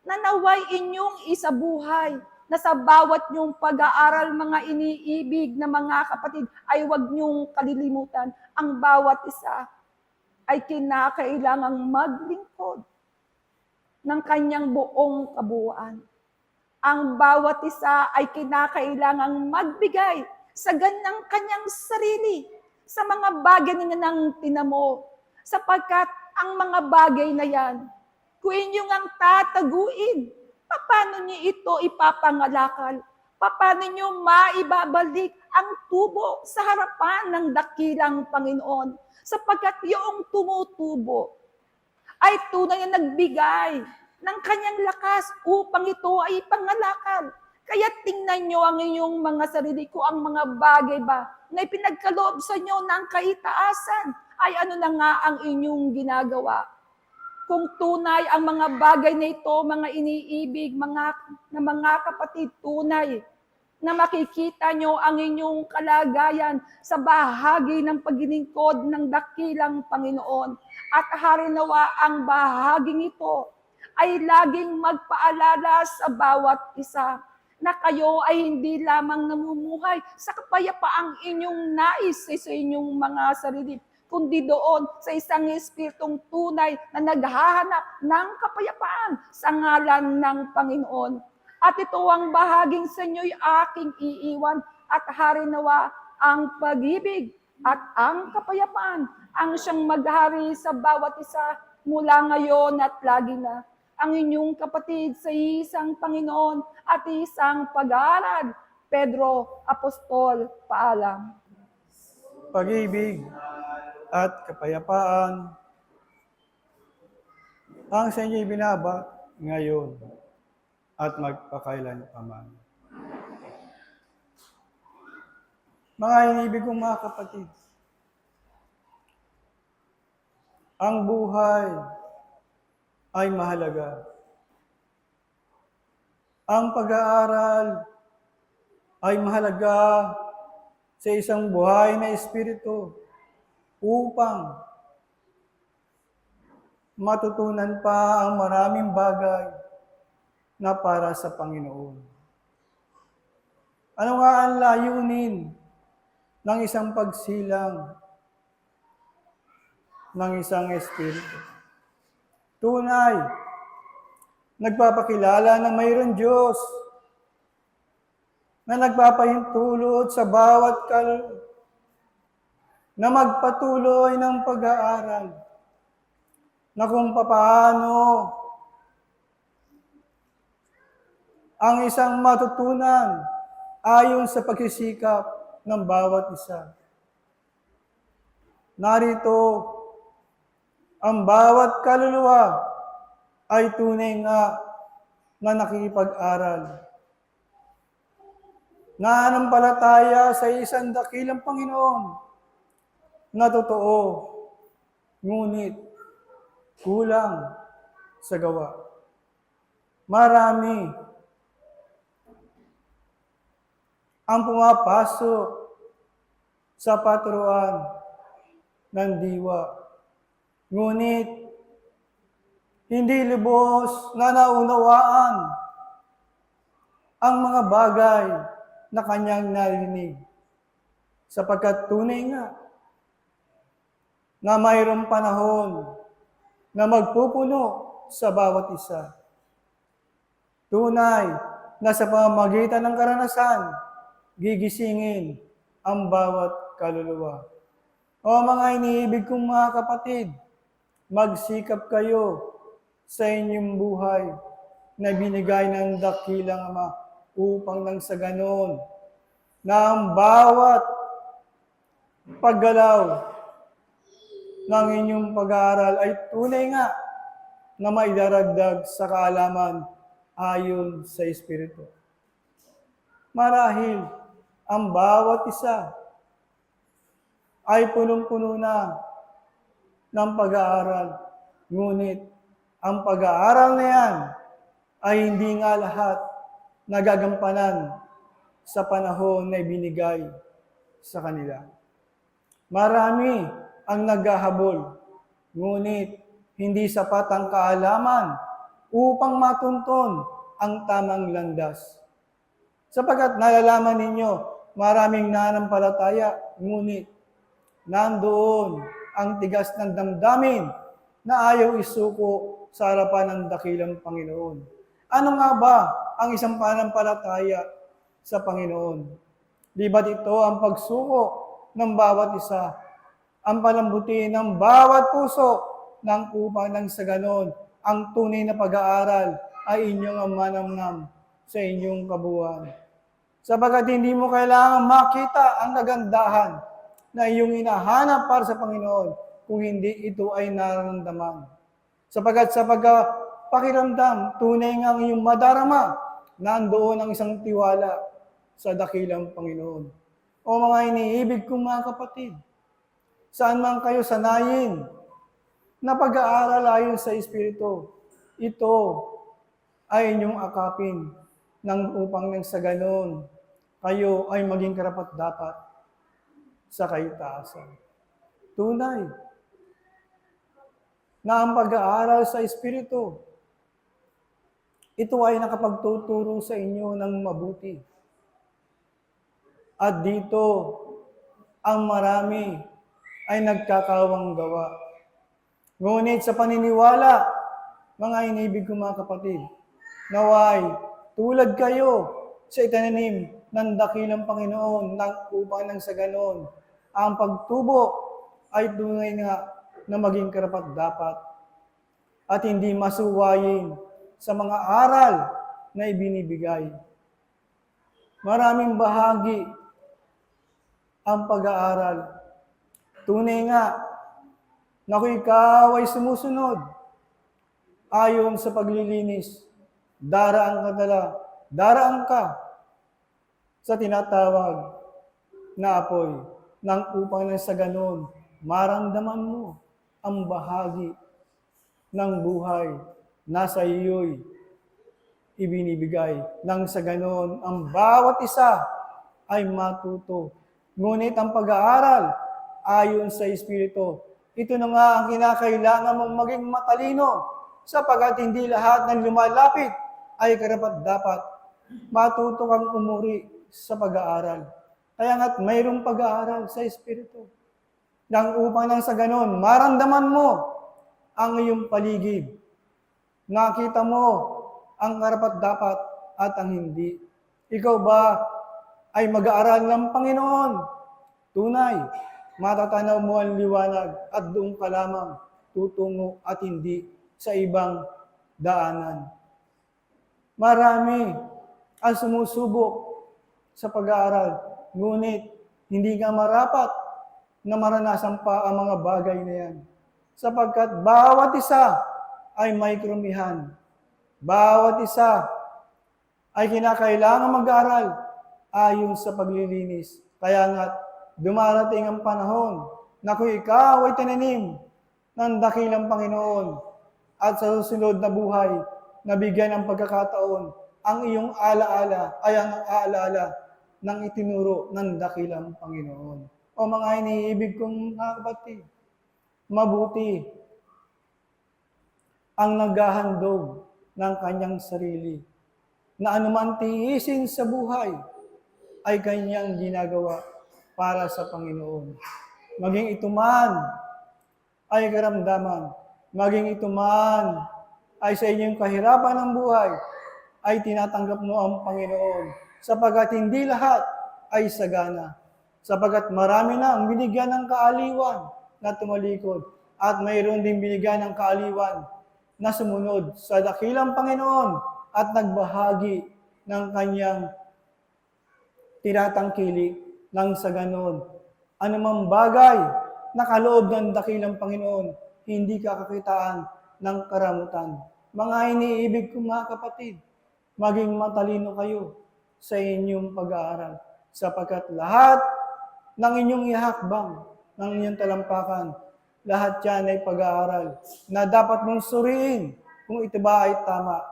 S4: na naway inyong isabuhay na sa bawat nyong pag-aaral, mga iniibig na mga kapatid, ay huwag nyong kalilimutan, ang bawat isa ay kinakailangang maglingkod ng kanyang buong kabuuan. Ang bawat isa ay kinakailangang magbigay sa ganang kanyang sarili sa mga bagay na nang tinamo, sapagkat ang mga bagay na yan, kung inyong ang tataguin, paano niyo ito ipapangalakal? Paano niyo maibabalik ang tubo sa harapan ng dakilang Panginoon? Sapagkat yung tumutubo ay tunay na nagbigay ng kanyang lakas upang ito ay ipangalakal. Kaya tingnan niyo ang inyong mga sarili ko, ang mga bagay ba na ipinagkaloob sa inyo ng kaitaasan ay ano na nga ang inyong ginagawa. Kung tunay ang mga bagay na ito, mga iniibig, mga kapatid, tunay na makikita nyo ang inyong kalagayan sa bahagi ng paglilingkod ng dakilang Panginoon. At harinawa ang bahaging ito ay laging magpaalala sa bawat isa na kayo ay hindi lamang namumuhay sa kapayapaang inyong nais sa inyong mga sarili, kundi doon sa isang espiritong tunay na naghahanap ng kapayapaan sa ngalan ng Panginoon. At ito ang bahaging sa inyo'y aking iiwan at harinawa ang pag-ibig at ang kapayapaan ang siyang maghari sa bawat isa mula ngayon at lagi na. Ang inyong kapatid sa isang Panginoon at isang pag-aaral, Pedro Apostol, paalam.
S5: Pag-ibig at kapayapaan ang sa inyo ibinaba ngayon at magpakailan paman. Mga inibig kong mga kapatid, Ang buhay ay mahalaga. Ang pag-aaral ay mahalaga sa isang buhay na espiritu upang matutunan pa ang maraming bagay na para sa Panginoon. Ano nga ang layunin ng isang pagsilang ng isang espiritu? Tunay, nagpapakilala na mayroon Diyos na nagpapahintulot sa bawat kaluluwa na magpatuloy ng pag-aaral na kung papaano ang isang matutunan ayon sa pagsisikap ng bawat isa. Narito, ang bawat kaluluwa ay tunay nga na nakikipag-aral. Nananampalataya sa isang dakilang Panginoon na totoo, ngunit kulang sa gawa. Marami ang pumapasok sa patruan ng diwa. Ngunit, hindi lubos na naunawaan ang mga bagay na kanyang narinig. Sapagkat tunay nga na mayroong panahon na magpupuno sa bawat isa. Tunay na sa pamamagitan ng karanasan, gigisingin ang bawat kaluluwa. O mga iniibig kong mga kapatid, magsikap kayo sa inyong buhay na binigay ng dakilang Ama upang nang sa ganon na ang bawat paggalaw ng inyong pag-aaral ay tunay nga na maidaragdag sa kaalaman ayon sa Espiritu. Marahil ang bawat isa ay punong-puno na ng pag-aaral. Ngunit ang pag-aaral na yan ay hindi nga lahat nagagampanan sa panahon na ibinigay sa kanila. Marami ang naghahabol, ngunit hindi sapat ang kaalaman upang matunton ang tamang landas. Sapagkat nalalaman ninyo, maraming nananampalataya, ngunit nandoon ang tigas ng damdamin na ayaw isuko sa harapan ng dakilang Panginoon. Ano nga ba ang isang pananampalataya sa Panginoon? Di ba't ito ang pagsuko ng bawat isa, ang palambutin ng bawat puso ng upang nang sa ganon, ang tunay na pag-aaral ay inyong manamnam sa inyong kabuuan. Sapagkat hindi mo kailangan makita ang kagandahan na iyong hinahanap para sa Panginoon kung hindi ito ay nararamdaman. Sapagkat sa pagpakiramdam, tunay nga ang iyong madarama, nandoon ang isang tiwala sa dakilang Panginoon. O mga iniibig kong mga kapatid, saan man kayo sanayin na pag-aaral ayon sa Espiritu, ito ay inyong akapin upang nang sa ganon, kayo ay maging karapat-dapat sa kaitaasan. Tunay na ang pag-aaral sa Espiritu, ito ay nakapagtuturo sa inyo ng mabuti. At dito, ang marami ay nagkakawang gawa. Ngunit sa paniniwala, mga inibig kong mga kapatid, naway tulad kayo sa itananim ng dakilang Panginoon upang nang sa ganon, ang pagtubo ay tunay nga na maging karapat-dapat at hindi masuwayin sa mga aral na ibinibigay. Maraming bahagi ang pag-aaral. Tunay nga na kung ikaw ay sumusunod ayon sa paglilinis, daraan ka sa tinatawag na apoy nang upang nang sa ganon, maramdaman mo ang bahagi ng buhay na sa iyo'y ibinibigay. Nang sa ganon, ang bawat isa ay matuto. Ngunit ang pag-aaral ayon sa Espiritu, ito na nga ang kinakailangan mong maging matalino sapagat hindi lahat ng lumalapit ay karapat-dapat. Matuto kang umuri sa pag-aaral. Kaya nga't mayroong pag-aaral sa Espiritu. Nang upang nang sa ganon, maramdaman mo ang iyong paligid. Nakita mo ang karapat-dapat at ang hindi. Ikaw ba ay mag-aaral ng Panginoon? Tunay, matatanaw mo ang liwanag at doon ka lamang tutungo at hindi sa ibang daanan. Marami ang sumusubok sa pag-aaral, ngunit hindi nga marapat na maranasan pa ang mga bagay na yan. Sapagkat bawat isa ay may krumihan. Bawat isa ay kinakailangan mag-aral ayon sa paglilinis. Kaya nga, dumarating ang panahon na kung ikaw ay tinanim ng dakilang Panginoon at sa susunod na buhay, nabigyan ng pagkakataon, ang iyong alaala ay ang alaala ng itinuro ng dakilang Panginoon. O mga iniibig kong mga kapatid, mabuti ang naghahandog ng kanyang sarili na anuman tiisin sa buhay ay kanyang ginagawa para sa Panginoon. Maging ito man ay karamdaman, maging ito man ay sa inyong kahirapan ng buhay, ay tinatanggap mo ang Panginoon sapagkat hindi lahat ay sagana. Sapagkat marami na ang binigyan ng kaaliwan na tumalikod at mayroon din binigyan ng kaaliwan na sumunod sa dakilang Panginoon at nagbahagi ng kanyang tinatangkilik nang sa ganon. Anumang bagay na kaloob ng dakilang Panginoon, hindi ka kakitaan ng karamutan. Mga iniibig kong mga kapatid, maging matalino kayo sa inyong pag-aaral sapagkat lahat ng inyong ihakbang, ng inyong talampakan, lahat yan ay pag-aaral na dapat mong suriin kung ito ba ay tama.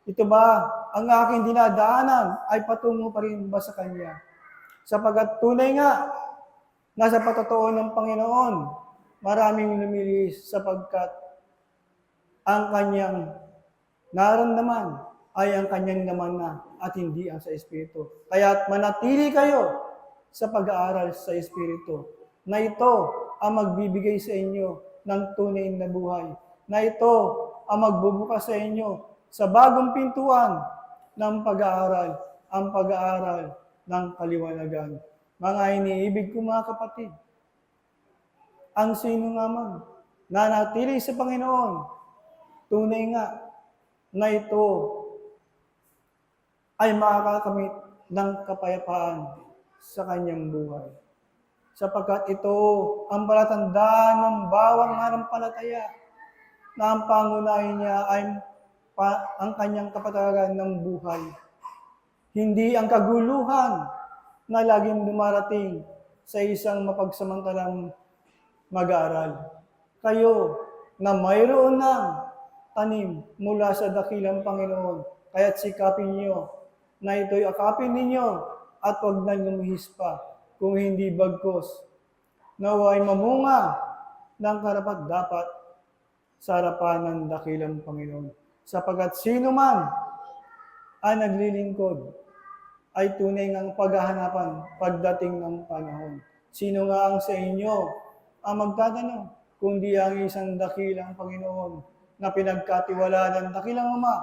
S5: Ito ba ang aking dinadaanan ay patungo pa rin ba sa Kanya? Sapagkat tunay nga, nasa patotoo ng Panginoon, maraming lumilis sapagkat ang Kanyang naramdaman ay ang Kanyang naman na at hindi ang sa Espiritu. Kaya't manatili kayo sa pag-aaral sa Espiritu, na ito ang magbibigay sa inyo ng tunay na buhay, na ito ang magbubukas sa inyo sa bagong pintuan ng pag-aaral, ang pag-aaral ng kaliwanagan. Mga iniibig ko mga kapatid, ang sino nga man nanatili sa Panginoon, tunay nga na ito ay makakakamit ng kapayapaan sa kanyang buhay. Sapagkat ito ang palatandaan ng bawang manampalataya na ang pangunahin niya ay ang kanyang kapatagan ng buhay. Hindi ang kaguluhan na laging dumarating sa isang mapagsamantalang mag-aaral. Kayo na mayroon ng tanim mula sa dakilang Panginoon, kaya't sikapin niyo na ito'y akapin ninyo at huwag na lumihis pa, kung hindi bagkos, naway mamunga ng karapat-dapat sa harapan ng dakilang Panginoon. Sapagkat sino man ang naglilingkod ay tunay ngang paghahanapan pagdating ng panahon. Sino nga ang sa inyo ang magtatanong, kundi ang isang dakilang Panginoon na pinagkatiwalaan ng dakilang Ama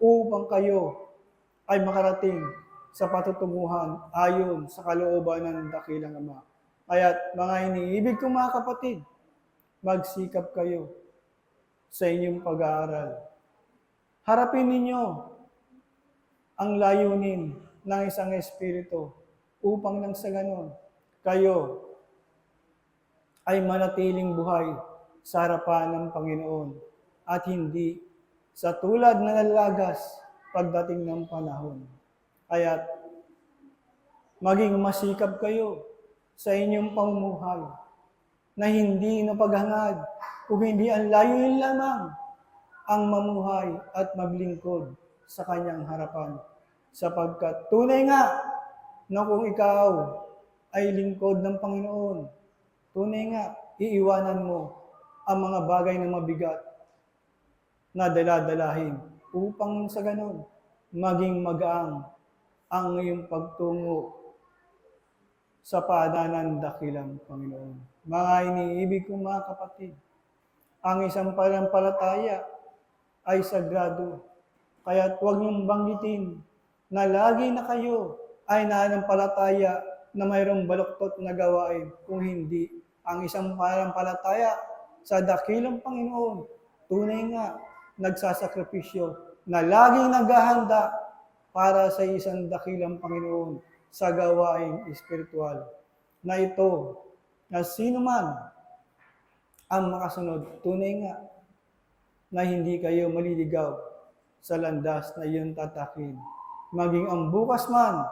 S5: upang kayo ay makarating sa patutunguhan ayon sa kalooban ng dakilang Ama. Kaya't mga iniibig kong mga kapatid, magsikap kayo sa inyong pag-aaral. Harapin ninyo ang layunin ng isang espiritu upang nang sa ganon, kayo ay manatiling buhay sa harapan ng Panginoon at hindi sa tulad na nalagas pagdating ng panahon. Kaya't maging masikap kayo sa inyong pamumuhay. na hindi napaghangad, kung hindi ang layunin lamang ang mamuhay at maglingkod sa kanyang harapan. Sapagkat tunay nga na kung ikaw ay lingkod ng Panginoon, tunay nga, iiwanan mo ang mga bagay na mabigat na daladalahin upang sa ganon, maging magaang ang iyong pagtungo sa padanan dakilang Panginoon. Mga iniibig kong mga kapatid, ang isang pananampalataya ay sagrado. Kaya't huwag niyong banggitin na lagi na kayo ay nananampalataya na mayroong baluktot na gawain. Kung hindi, ang isang pananampalataya sa dakilang Panginoon, tunay nga nagsasakripisyo na laging naghahanda para sa isang dakilang Panginoon sa gawain espiritual. Na ito, na sino man ang makasunod, tunay nga na hindi kayo maliligaw sa landas na iyon tatakin. Maging ang bukas man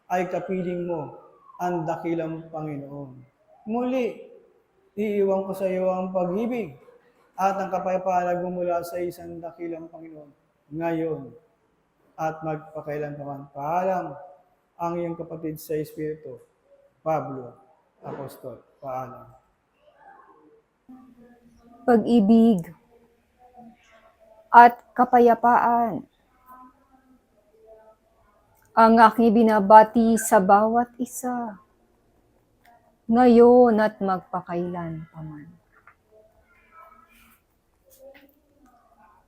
S5: ay kapiling mo ang dakilang Panginoon. Muli, iiwan ko sa iyo ang pag-ibig at ang kapayapaan na gumula sa isang dakilang Panginoon ngayon at magpakailanman. Paalam ang iyong kapatid sa Espiritu, Pablo, Apostol. Paalam.
S3: Pag-ibig at kapayapaan ang aking binabati sa bawat isa, ngayon at magpakailan paman.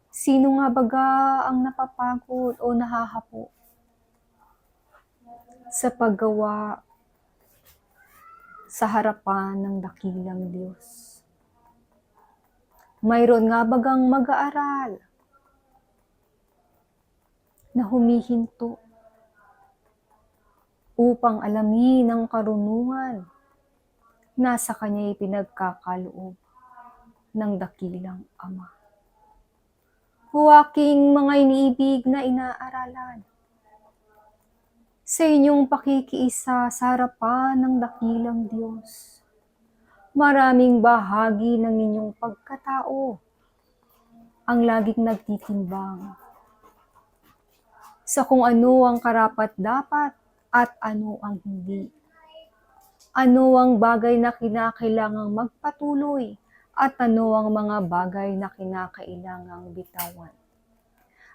S3: Sino nga baga ang napapagod o nahahapo sa paggawa sa harapan ng dakilang Diyos? Mayroon nga bagang mag-aaral na humihinto upang alamin ang karunungan na sa kanya'y pinagkakaloob ng dakilang Ama. Huwaking mga iniibig na inaaralan, sa inyong pakikiisa sa harapan ng dakilang Diyos, maraming bahagi ng inyong pagkatao ang laging nagtitimbang sa kung ano ang karapat-dapat at ano ang hindi. Ano ang bagay na kinakailangang magpatuloy at ano ang mga bagay na kinakailangang bitawan.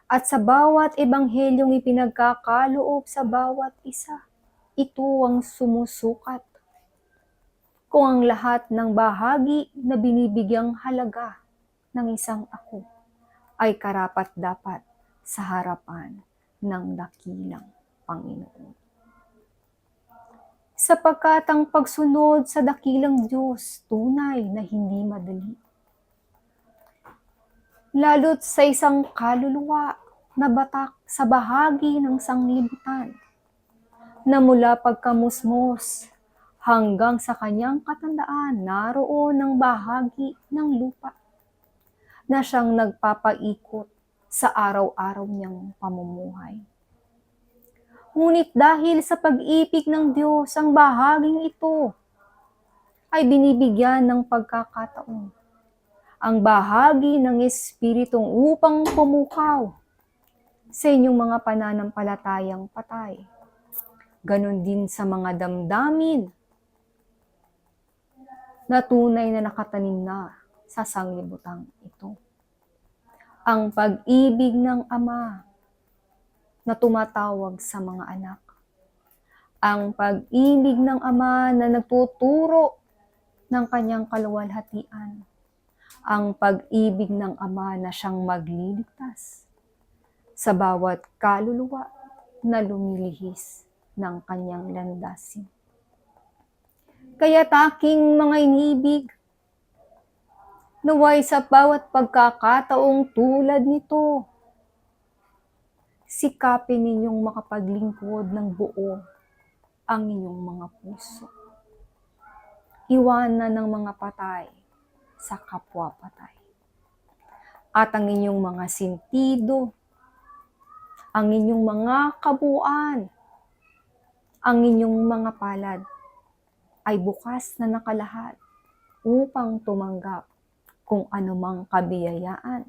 S3: At sa bawat ebanghelyong ipinagkakaloob sa bawat isa, ito ang sumusukat kung ang lahat ng bahagi na binibigyang halaga ng isang ako ay karapat-dapat sa harapan ng dakilang Panginoon. Sapagkat ang pagsunod sa dakilang Diyos tunay na hindi madali. Lalo't sa isang kaluluwa na batak sa bahagi ng sanglibutan, na mula pagkamusmos hanggang sa kanyang katandaan, naroon ang bahagi ng lupa na siyang nagpapaikot sa araw-araw niyang pamumuhay. Ngunit dahil sa pag-ibig ng Diyos, ang bahaging ito ay binibigyan ng pagkakataon ang bahagi ng Espiritong upang pumukaw sa inyong mga pananampalatayang patay. Ganon din sa mga damdamin na tunay na nakatanim na sa sanglibutang ito. Ang pag-ibig ng Ama na tumatawag sa mga anak. Ang pag-ibig ng Ama na nagtuturo ng kanyang kaluwalhatian. Ang pag-ibig ng Ama na siyang magliligtas sa bawat kaluluwa na lumilihis ng kanyang landasin. Kaya't aking mga iniibig, naway sa bawat pagkakataong tulad nito, sikapin ninyong makapaglingkod ng buo ang inyong mga puso. Iwanan ng mga patay sa kapwa-patay. At ang inyong mga sentido, ang inyong mga kabuuan, ang inyong mga palad ay bukas na nakalahat upang tumanggap kung anumang kabiyayaan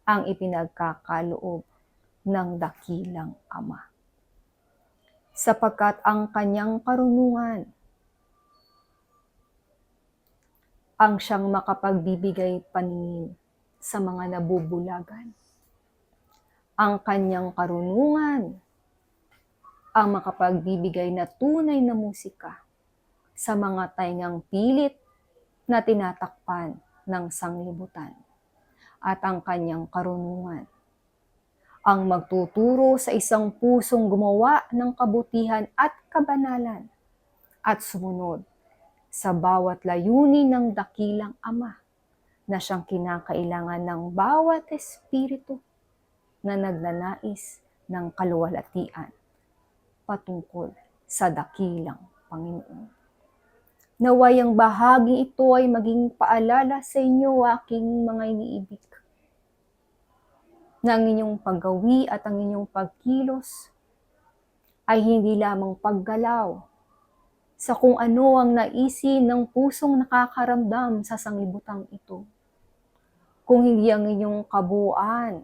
S3: ang ipinagkakaloob ng dakilang Ama. Sapagkat ang kanyang karunungan ang siyang makapagbibigay paningin sa mga nabubulagan. Ang kanyang karunungan ang makapagbibigay na tunay na musika sa mga taingang pilit na tinatakpan ng sanglibutan. At ang kanyang karunungan ang magtuturo sa isang pusong gumawa ng kabutihan at kabanalan at sumunod sa bawat layunin ng dakilang Ama na siyang kinakailangan ng bawat espiritu na nagnanais ng kaluwalhatian patungkol sa dakilang Panginoon. Naway ang bahagi ito ay maging paalala sa inyo, aking mga iniibig, na ang inyong paggawi at ang inyong pagkilos ay hindi lamang paggalaw sa kung ano ang naisin ng pusong nakakaramdam sa sanglibutang ito, kung hindi ang inyong kabuuan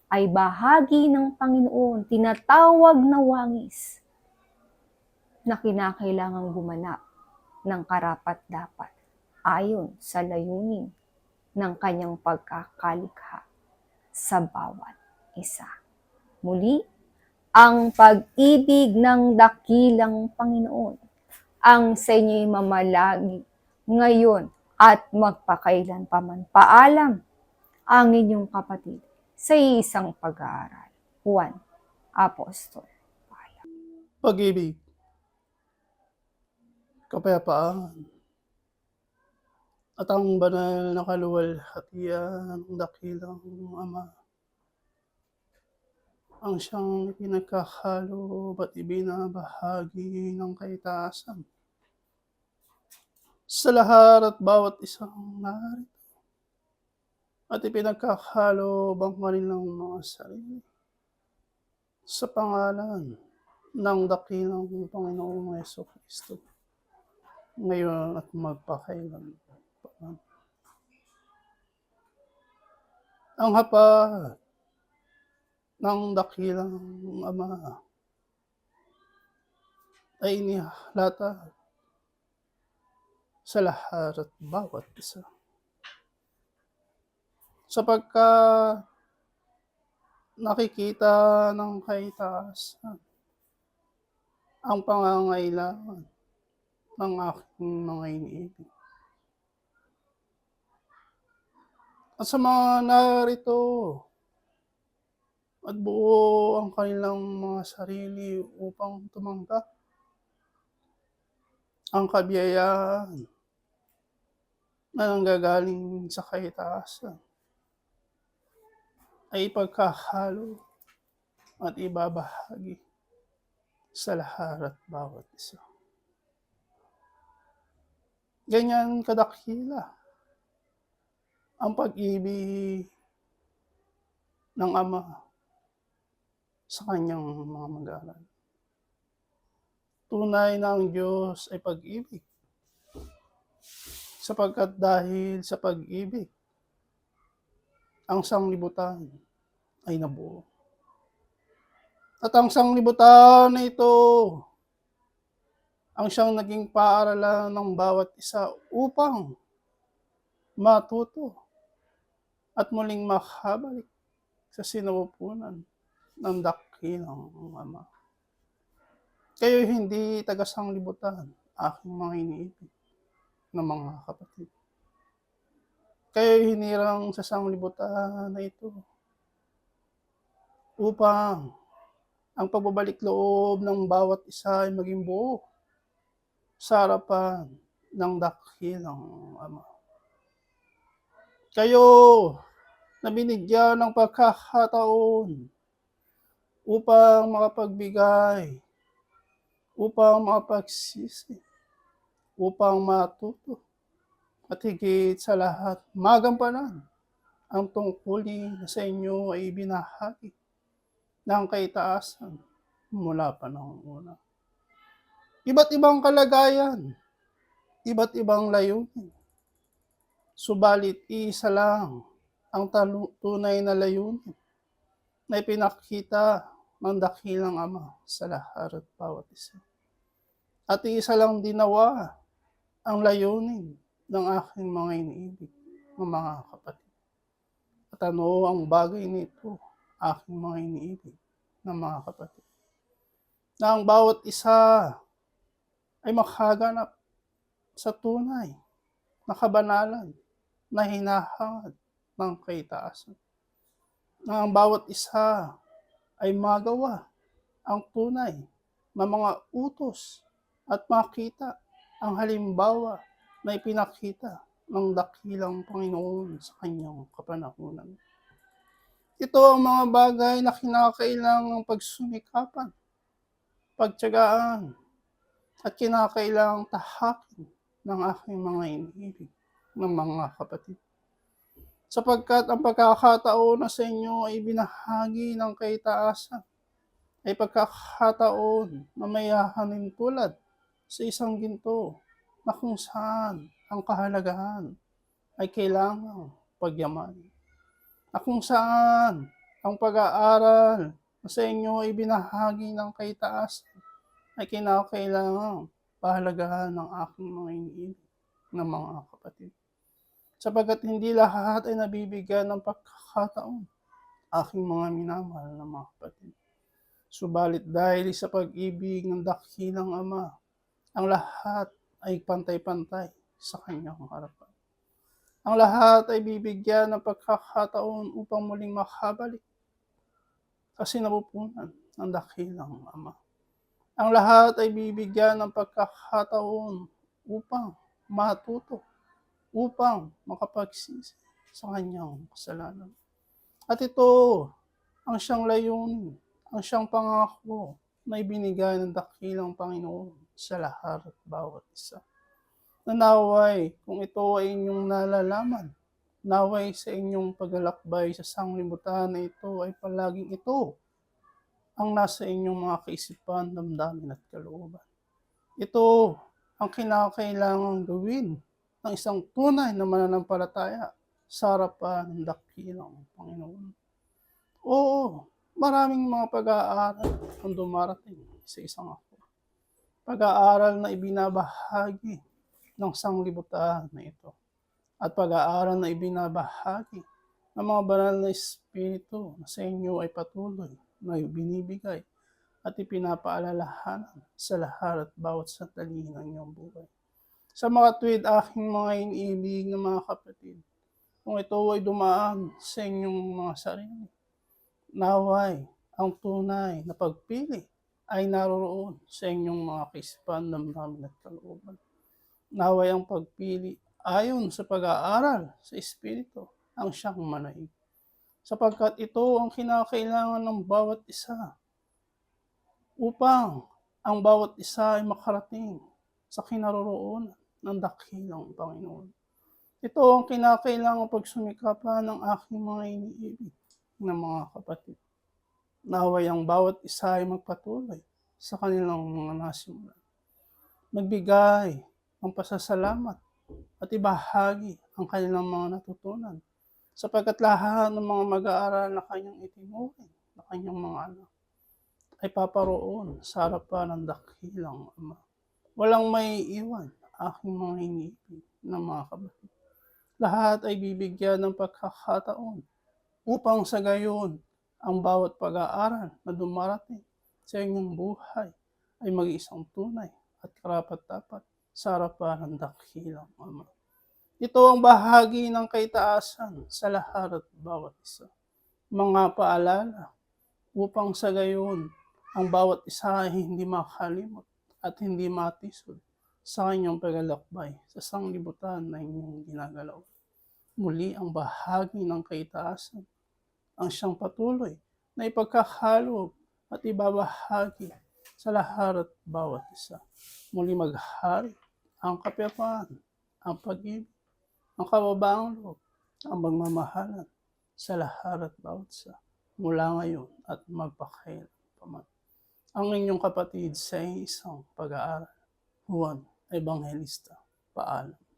S3: ay bahagi ng Panginoon, tinatawag na wangis na kinakailangang gumanap ng karapat-dapat ayon sa layunin ng kanyang pagkakalikha sa bawat isa. Muli, ang pag-ibig ng dakilang Panginoon ang sa inyo'y mamalagi ngayon at magpakailan paman. Paalam ang inyong kapatid sa isang pag-aaral. Juan Apostol.
S5: Pag-ibig, kapayapaan, at ang banal na kaluwalhatian ng dakilang Ama ang siyang pinagkakalob at ibinabahagi ng kaitaasan sa lahat at bawat isang narito at ipinagkakalob ang kanilang mga sarili sa pangalan ng dakilang Panginoong Jesucristo, ngayon at magpakailan. Ang hapag ng dakilang Ama ay inihalatag sa lahat at bawat isa, sapagkat nakikita ng kaitaasan ang pangangailangan ng aking mga iniibig. At sa mga narito at buo ang kanilang mga sarili upang tumanggap ang kabiyayaan na nanggagaling sa kaitaasan, ay ipagkahalo at ibabahagi sa lahat at bawat isa. Ganyan kadakila ang pag-ibig ng Ama sa kanyang mga mag-aaral. Tunay na ang Diyos ay pag-ibig, sapagkat dahil sa pag-ibig, ang sanglibutan ay nabuo. At ang sanglibutan na ito ang siyang naging paaralan ng bawat isa upang matuto at muling makabalik sa sinupunan ng dakilang Ama. Kayo hindi taga-sanglibutan, aking mga iniibig na mga kapatid. Kayo hinirang sa sanglibutan na ito upang ang pagbabalik loob ng bawat isa ay maging buo sa harapan ng dakilang Ama. Kayo na binigyan ng pagkakataon upang makapagbigay, upang makapagsisi, upang matuto, at higit sa lahat, magampanan ang tungkulin na sa inyo ay binahagi ng kaitaasan mula pa ng una. Iba't ibang kalagayan, iba't ibang layunin,
S6: Subalit iisa lang ang tunay na layunin na ipinakita ng dakilang Ama sa lahat at bawat isa. At iisa lang dinawa ang layunin ng aking mga iniibig ng mga kapatid. At ano ang bagay nito, aking mga iniibig ng mga kapatid? Na ang bawat isa ay makaganap sa tunay na kabanalan na hinahangad ng kaitaasan. Na ang bawat isa ay magawa ang tunay na mga utos at makita ang halimbawa na ipinakita ng dakilang Panginoon sa kanyang kapanahunan. Ito ang mga bagay na kinakailangang pagsumikapan, pagtiyagaan, at kinakailangang tahakin ng aking mga iniibig ng mga kapatid. Sapagkat ang pagkakataon na sa inyo ay binahagi ng kaitaasan, ay pagkakataon na may hahanin tulad sa isang ginto na kung saan ang kahalagahan ay kailangang pagyaman. Na kung saan ang pag-aaral na sa inyo ay binahagi ng kaitaasan ay kinakailangang pahalagahan ng aking mga iniibig ng mga kapatid. Sapagkat hindi lahat ay nabibigyan ng pagkakataon, aking mga minamahal na mga kapatid. Subalit dahil sa pag-ibig ng dakilang Ama, ang lahat ay pantay-pantay sa kanyang harapan. Ang lahat ay bibigyan ng pagkakataon upang muling makabalik kasi napupunan ng dakilang Ama. Ang lahat ay bibigyan ng pagkakataon upang matuto, upang makapagsisi sa kanyang kasalanan. At ito ang siyang layunin, ang siyang pangako na ibinigay ng dakilang Panginoon sa lahat at bawat isa. Nanaway kung ito ay inyong nalalaman, naway sa inyong paglalakbay sa sanglibutan na ito ay palaging ito ang nasa inyong mga kaisipan, damdamin at kalooban. Ito ang kinakailangang gawin ng isang tunay na mananampalataya sa harapan ng dakilang Panginoon. Oo, maraming mga pag-aaral ang dumarating sa isang ako. Pag-aaral na ibinabahagi ng sanglibutan na ito. At pag-aaral na ibinabahagi ng mga banal na espiritu na sa inyo ay patuloy na binibigay at ipinapaalalahanan sa lahat at bawat sandali ng inyong buhay. Sa mga tuwid aking mga iniibig na mga kapatid, kung ito ay dumaan sa inyong mga sarili, naway ang tunay na pagpili ay naroroon sa inyong mga kaisipan, damdamin at kalooban. Naway ang pagpili ayon sa pag-aaral sa Espiritu ang siyang manaig. Sapagkat ito ang kinakailangan ng bawat isa upang ang bawat isa ay makarating sa kinaroroonan ng dakilang Panginoon. Ito ang kinakailangan pagsumikapan ng aking mga iniibig na mga kapatid. Naway ang bawat isa ay magpatuloy sa kanilang mga nasimulan. Magbigay ng pasasalamat at ibahagi ang kanilang mga natutunan sapagkat lahat ng mga mag-aaral na kanyang itinuring na kanyang mga anak ay paparoon sa harapan ng dakilang Ama. Walang may iwan aking mga iniibig na mga kapatid. Lahat ay bibigyan ng pagkakataon upang sa gayon ang bawat pag-aaral na dumarating sa inyong buhay ay mag-iisang tunay at karapat-dapat sa harapan ng dakilang Ama. Ito ang bahagi ng kaitaasan sa lahat at bawat isa. Mga paalala upang sa gayon ang bawat isa ay hindi makalimot at hindi matisod sa kanyang paglalakbay sa sanglibutan na inyong ginagalaw. Muli ang bahagi ng kaitaasan ang siyang patuloy na ipagkakaloob at ibabahagi sa lahat at bawat isa. Muli maghari ang kapayapaan, ang pag-ibig, ang kababaang loob, ang magmamahalan sa lahat at bawat isa mula ngayon at magpakailanman. Ang inyong kapatid sa isang pag-aaral, Juan Evangelista. Paalam.